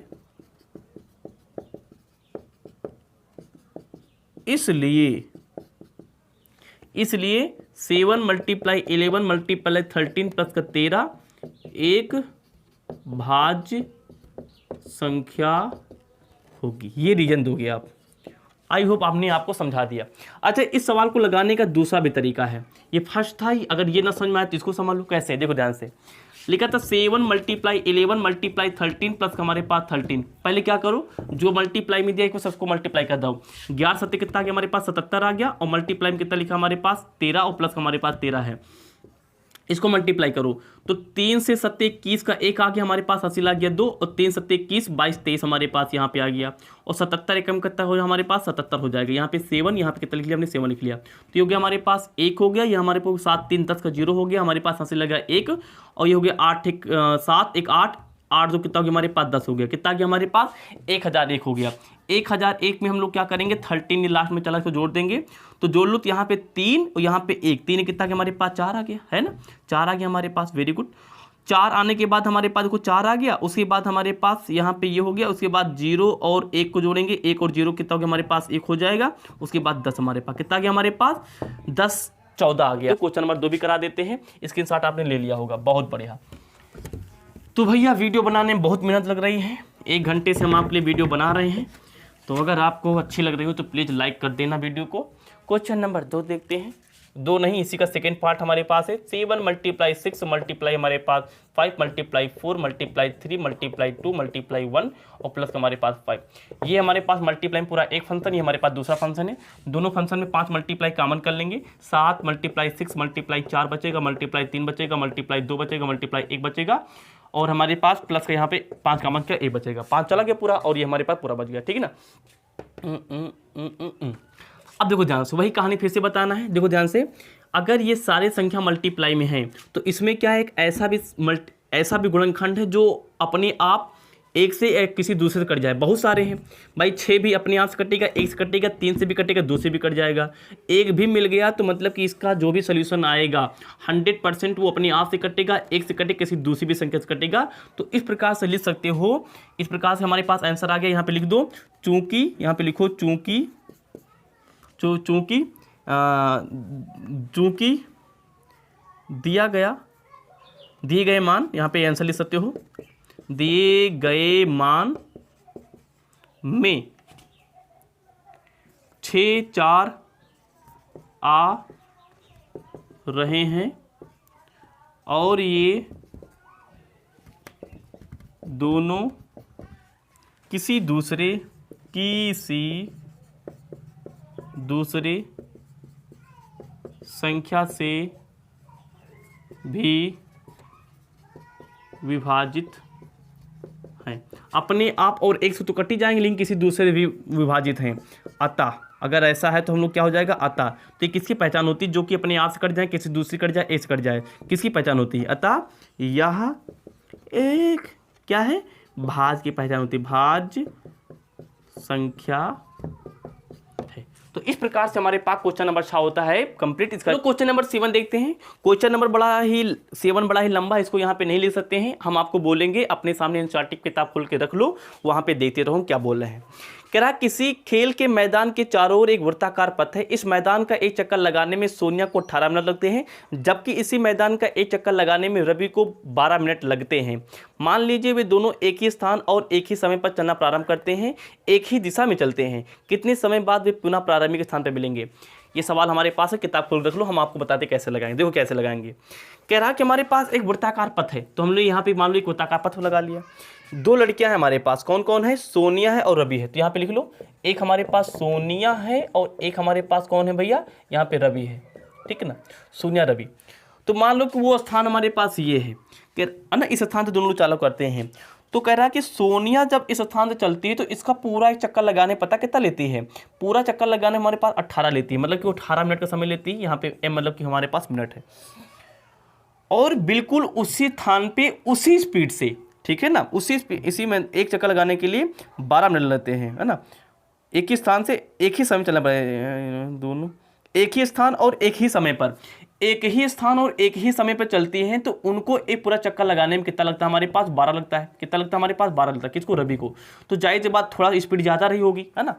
इसलिए 7 मल्टीप्लाई 11 मल्टीप्लाई 13 प्लस का 13 एक भाज्य संख्या होगी। ये रीजन दोगे आप। आई होप आपने आपको समझा दिया। अच्छा, इस सवाल को लगाने का दूसरा भी तरीका है। ये फर्स्ट था, अगर ये ना समझ में आए तो इसको समझ लो। कैसे, देखो ध्यान से। लिखा था 7 मल्टीप्लाई 11 मल्टीप्लाई 13 प्लस हमारे पास 13। पहले क्या करो, जो मल्टीप्लाई में दिया है सबको मल्टीप्लाई कर दो। 11 सत्ते कितना आ गया हमारे पास, 77 आ गया। और मल्टीप्लाई में कितना लिखा हमारे पास, 13, और प्लस हमारे पास 13 है। इसको मल्टीप्लाई करो तो 3 से 7 21 का 1 आ गया हमारे पास, हासिल आ गया 2, और 3 7 21 22 23 हमारे पास यहाँ पे आ गया। और 77 एकम कितना हो हमारे पास, 77 हो जाएगा। यहाँ पे 7, यहाँ पे कितना लिख लिया हमने, 7 लिख लिया। तो ये हो गया हमारे पास 1 हो गया, ये हमारे पास 7 3 10 का 0 हो गया हमारे पास, हासिल लगा 1। और ये हो गया 8 1 7 1 8 8 जो कितना हो गया हमारे पास 10 हो गया। कितना आ गया हमारे पास, 1001 हो गया। 1001 में हम लोग क्या करेंगे, 13 लास्ट में चला इसको जोड़ देंगे। तो जोड़ लो, तो यहाँ पे 3 और यहाँ पे 1, 3 कितना गया हमारे पास, 4 आ गया, है ना। 4 आ गया हमारे पास, वेरी गुड। 4 आने के बाद हमारे पास देखो 4 आ गया। उसके बाद हमारे पास यहाँ पे ये हो गया। उसके बाद 0 और 1 को जोड़ेंगे, 1 और 0 कितना हो गया हमारे पास, 1 हो जाएगा। उसके बाद 10 हमारे पास कितना गया हमारे पास, 10 14 आ गया। तो क्वेश्चन नंबर 2 भी करा देते हैं। स्क्रीनशॉट आपने ले लिया होगा, बहुत बढ़िया। तो भैया वीडियो बनाने में बहुत मेहनत लग रही है, 1 घंटे से हम आपके लिए वीडियो बना रहे हैं। तो अगर आपको अच्छी लग रही हो तो प्लीज़ लाइक कर देना वीडियो को। क्वेश्चन नंबर 2 देखते हैं। 2 नहीं, इसी का सेकेंड पार्ट हमारे पास है। 7 मल्टीप्लाई 6 मल्टीप्लाई हमारे पास 5 मल्टीप्लाई 4 मल्टीप्लाई 3 मल्टीप्लाई 2 मल्टीप्लाई 1 और प्लस हमारे पास 5। ये हमारे पास मल्टीप्लाई पूरा एक फंक्शन, ये हमारे पास दूसरा फंक्शन है। दोनों फंक्शन में 5 मल्टीप्लाई कॉमन कर लेंगे। 7 मल्टीप्लाई 6 मल्टीप्लाई 4 बचेगा, मल्टीप्लाई 3 बचेगा, मल्टीप्लाई 2 बचेगा, मल्टीप्लाई 1 बचेगा। और हमारे पास प्लस का यहाँ पे 5 कॉमन का 1 बचेगा। 5 चला गया पूरा, और ये हमारे पास पूरा बच गया, ठीक है ना। अब देखो ध्यान से, वही कहानी फिर से बताना है। देखो ध्यान से, अगर ये सारे संख्या मल्टीप्लाई में हैं तो इसमें क्या है, एक ऐसा भी गुणनखंड है जो अपने आप एक से एक किसी दूसरे से कट जाए। बहुत सारे हैं भाई, 6 भी अपने आप से कटेगा, 1 से कटेगा, 3 से भी कटेगा, 2 से भी कट जाएगा। 1 भी मिल गया तो मतलब कि इसका जो भी सोल्यूशन आएगा 100% वो अपने आप से कटेगा, 1 से कटेगा, किसी दूसरी भी संख्या से कटेगा। तो इस प्रकार से लिख सकते हो। इस प्रकार से हमारे पास आंसर आ गया। यहाँ पे लिख दो चूंकि, यहाँ पे लिखो चूंकि दिए गए मान, यहाँ पे आंसर लिख सकते हो, दिए गए मान में 6 4 आ रहे हैं और ये दोनों किसी दूसरे संख्या से भी विभाजित हैं। अपने आप और 1 से तो कट ही जाएंगे, लेकिन किसी दूसरे भी विभाजित हैं। अतः अगर ऐसा है तो हम लोग क्या हो जाएगा, अतः। तो ये किसकी पहचान होती है, जो कि अपने आप से कट जाए, किसी दूसरी कट जाए, 1 से कट जाए, किसकी पहचान होती है। अतः यह एक क्या है, भाज्य की पहचान होती है, भाज्य संख्या है। तो इस प्रकार से हमारे पास क्वेश्चन नंबर 6 होता है कंप्लीट। इसका क्वेश्चन नंबर 7 देखते हैं। क्वेश्चन नंबर 7 बड़ा ही लंबा है, इसको यहाँ पे नहीं लिख सकते हैं। हम आपको बोलेंगे अपने सामने एनसीईआरटी किताब खोल के रख लो, वहाँ पे देखते रहो क्या बोल रहे हैं। कह रहा किसी खेल के मैदान के चारों ओर एक वृत्ताकार पथ है। इस मैदान का एक चक्कर लगाने में सोनिया को 18 मिनट लगते हैं, जबकि इसी मैदान का एक चक्कर लगाने में रवि को 12 मिनट लगते हैं। मान लीजिए वे दोनों एक ही स्थान और एक ही समय पर चलना प्रारंभ करते हैं, एक ही दिशा में चलते हैं। कितने समय बाद वे पुनः प्रारंभिक स्थान पर मिलेंगे। ये सवाल हमारे पास है, किताब खोल रख लो, हम आपको बताते कैसे लगाएंगे। देखो कैसे लगाएंगे। कह रहा कि हमारे पास एक वृत्ताकार पथ है, तो हमने यहाँ पे मान लो एक वृत्ताकार पथ लगा लिया। 2 लड़कियां हैं हमारे पास, कौन कौन है, सोनिया है और रवि है। तो यहाँ पे लिख लो, एक हमारे पास सोनिया है और एक हमारे पास कौन है भैया, यहाँ पे रवि है, ठीक है ना, सोनिया रवि। तो मान लो कि वो स्थान हमारे पास ये है ना, इस स्थान से दोनों लोग चालू करते हैं। तो कह रहा है कि सोनिया जब इस स्थान से चलती है तो इसका पूरा एक चक्कर लगाने पता कितना लेती है, पूरा चक्कर लगाने हमारे पास 18 लेती है, मतलब कि वो 18 मिनट का समय लेती है। यहाँ पे m मतलब कि हमारे पास मिनट है, और बिल्कुल उसी स्थान पे उसी स्पीड से, ठीक है ना, इसी में एक चक्कर लगाने के लिए 12 मिनट लेते हैं, है ना। एक ही स्थान से एक ही समय चलना पड़ेगा, दोनों एक ही स्थान और एक ही समय पर, एक ही स्थान और एक ही समय पर चलती हैं, तो उनको एक पूरा चक्कर लगाने में कितना लगता है, हमारे पास 12 लगता है। कितना लगता है हमारे पास? 12 लगता है। किसको? रवि को। तो जाहिर सी बात थोड़ा स्पीड ज़्यादा रही होगी, है ना।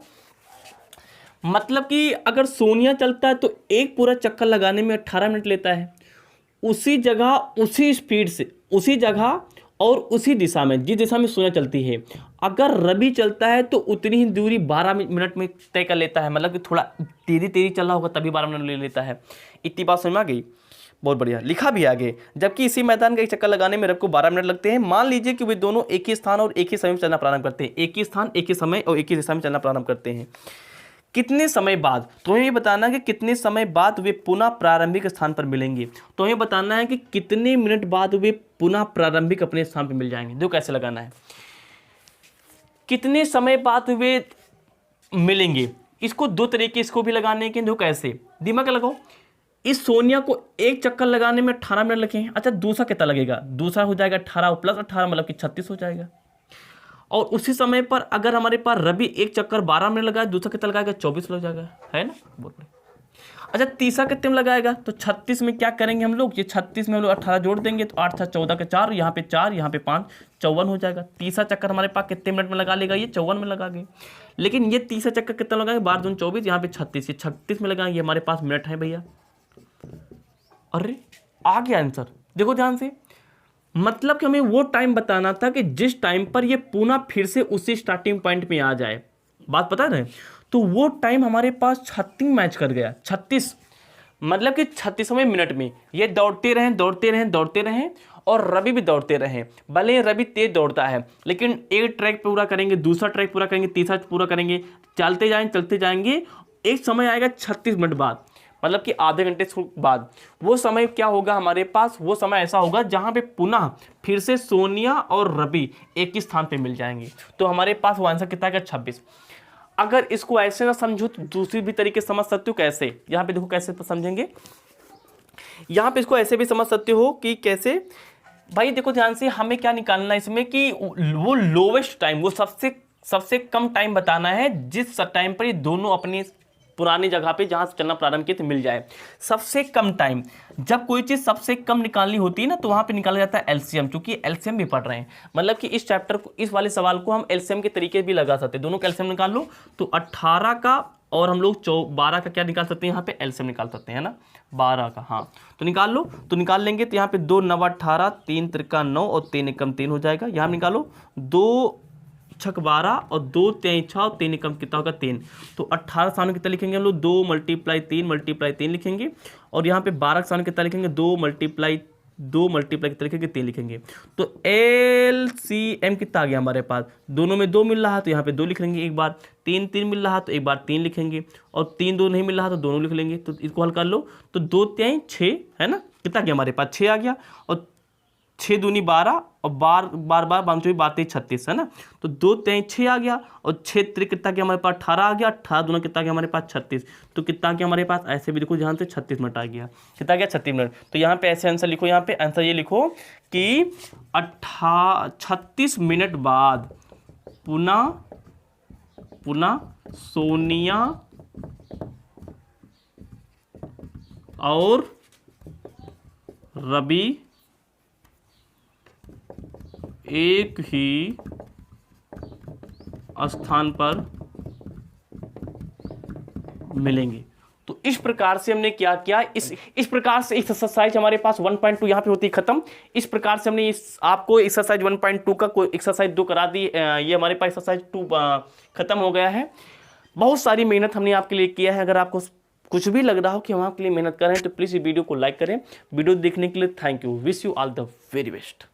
मतलब कि अगर सोनिया चलता है तो एक पूरा चक्कर लगाने में 18 मिनट लेता है, उसी जगह उसी स्पीड से, उसी जगह और उसी दिशा में, जिस दिशा में सोनिया चलती है। अगर रवि चलता है तो उतनी ही दूरी 12 मिनट में तय कर लेता है, मतलब कि थोड़ा तेजी चल रहा होगा तभी 12 मिनट ले लेता है। इतनी बात समझ में आ गई? बहुत बढ़िया, लिखा भी आगे। जबकि इसी मैदान का एक चक्कर लगाने में रवि को 12 मिनट लगते हैं। मान लीजिए कि वे दोनों एक ही स्थान और एक ही समय में चलना प्रारंभ करते हैं, एक ही स्थान, एक ही समय और एक ही दिशा में चलना प्रारंभ करते हैं। कितने समय बाद? तुम्हें ये बताना है कि कितने समय बाद वे पुनः प्रारंभिक स्थान पर मिलेंगे। तो ये बताना है कि कितने मिनट बाद वे पुनः प्रारंभिक अपने स्थान पर मिल जाएंगे। देखो कैसे लगाना है, कितने समय बाद वे मिलेंगे। इसको दो तरीके इसको भी लगाने के। देखो कैसे, दिमाग लगाओ। इस सोनिया को एक चक्कर लगाने में 18 मिनट लगे हैं। अच्छा, दूसरा कितना लगेगा? दूसरा हो जाएगा 18 प्लस 18 मतलब कि 36 हो जाएगा। और उसी समय पर अगर हमारे पास रवि एक चक्कर 12 मिनट लगाए, दूसरा कितना लगाएगा? 24 लग जाएगा, है ना। बहुत बढ़िया। अच्छा, तीसरा कितने में लगाएगा? तो 36 में क्या करेंगे हम लोग, ये 36 में हम लोग 18 जोड़ देंगे, तो 8 14 के 4, यहाँ पे 4, यहाँ पे 5, 54 हो जाएगा। तीसरा चक्कर हमारे पास कितने मिनट में लगा लेगा? ये 54 में लगा गए। लेकिन ये तीसरा चक्कर कितना लगाएंगे? 12 दूनी 24, यहाँ पे 36, ये 36 में लगाएंगे। हमारे पास मिनट है भैया। अरे आ गया आंसर, देखो ध्यान से। मतलब कि हमें वो टाइम बताना था कि जिस टाइम पर ये पुनः फिर से उसी स्टार्टिंग पॉइंट पे आ जाए। बात पता है? तो वो टाइम हमारे पास 36 मैच कर गया। 36 मतलब कि 36वें मिनट में ये दौड़ते रहें और रवि भी दौड़ते रहें। भले रवि तेज दौड़ता है, लेकिन एक ट्रैक पूरा करेंगे, दूसरा ट्रैक पूरा करेंगे, तीसरा पूरा करेंगे, चलते जाएंगे। एक समय आएगा 36 मिनट बाद, मतलब कि आधे घंटे बाद। वो समय क्या होगा हमारे पास? वो समय ऐसा होगा जहां पे पुनः फिर से सोनिया और रवि एक ही स्थान पे मिल जाएंगे। तो हमारे पास वो आंसर कितना है? 26। अगर इसको ऐसे ना समझो तो दूसरी भी तरीके समझ सकते हो। कैसे? यहाँ पे देखो कैसे तो समझेंगे। यहाँ पे इसको ऐसे भी समझ सकते हो कि कैसे। भाई देखो ध्यान से, हमें क्या निकालना है इसमें कि वो लोवेस्ट टाइम, वो सबसे कम टाइम बताना है जिस टाइम पर ये दोनों अपनी पुरानी जगह पे जहां से चलना प्रारंभ किए तो मिल जाए। सबसे कम टाइम, जब कोई चीज सबसे कम निकालनी होती है ना, तो वहां पे निकाला जाता है एलसीएम। क्योंकि एलसीएम भी पढ़ रहे हैं, मतलब कि इस चैप्टर को, इस वाले सवाल को हम एलसीएम के तरीके भी लगा सकते हैं। दोनों का एलसीएम निकाल लो तो 18 का और हम लोग 12 का क्या निकाल सकते हैं? यहाँ पे एलसीएम निकाल सकते हैं ना, 12 का। हाँ तो निकाल लो, तो निकाल लेंगे। तो यहाँ पे 2 9 18, 3 त्रिका 9 और 3 एकम 3 हो जाएगा। यहाँ निकालो 2 6 12 और 2 3 6 और 3 एकम कितना होगा? 3। तो 18 सामने कितना लिखेंगे हम लोग? 2 × 3 लिखेंगे। और यहाँ पे 12 के सामने कितना लिखेंगे? 2 × कितना लिखेंगे? 3 लिखेंगे। तो LCM कितना आ गया हमारे पास? दोनों में 2 मिल रहा है तो यहाँ पे 2 लिख लेंगे एक बार, 3 मिल रहा तो एक बार 3 लिखेंगे, और 3 2 नहीं मिल रहा तो दोनों लिख लेंगे। तो इसको हल कर लो, तो 2 3 6 है ना, कितना गया हमारे पास? 6 आ गया। और 6 दूनी 12 और बार 12 36 है ना। तो 2 3 6 आ गया, और 6 3 कितना गया हमारे पास? 18 आ गया। 18 दूना कितना गया हमारे पास? 36। तो कितना गया हमारे पास? ऐसे भी देखो, जहाँ से 36 मिनट आ गया। कितना गया? 36 मिनट। तो यहाँ पे ऐसे आंसर लिखो, यहाँ पे आंसर ये लिखो कि 36 मिनट बाद पुनः सोनिया और रवि एक ही स्थान पर मिलेंगे। तो इस प्रकार से हमने क्या किया, इस प्रकार से एक्सरसाइज हमारे पास 1.2 यहाँ पे होती खत्म। इस प्रकार से हमने आपको एक्सरसाइज 1.2 का कोई एक्सरसाइज 2 करा दी। ये हमारे पास एक्सरसाइज 2 खत्म हो गया है। बहुत सारी मेहनत हमने आपके लिए किया है। अगर आपको कुछ भी लग रहा हो कि हम आपके लिए मेहनत कर रहे हैं तो प्लीज़ ये वीडियो को लाइक करें। वीडियो देखने के लिए thank you. Wish you all the very best.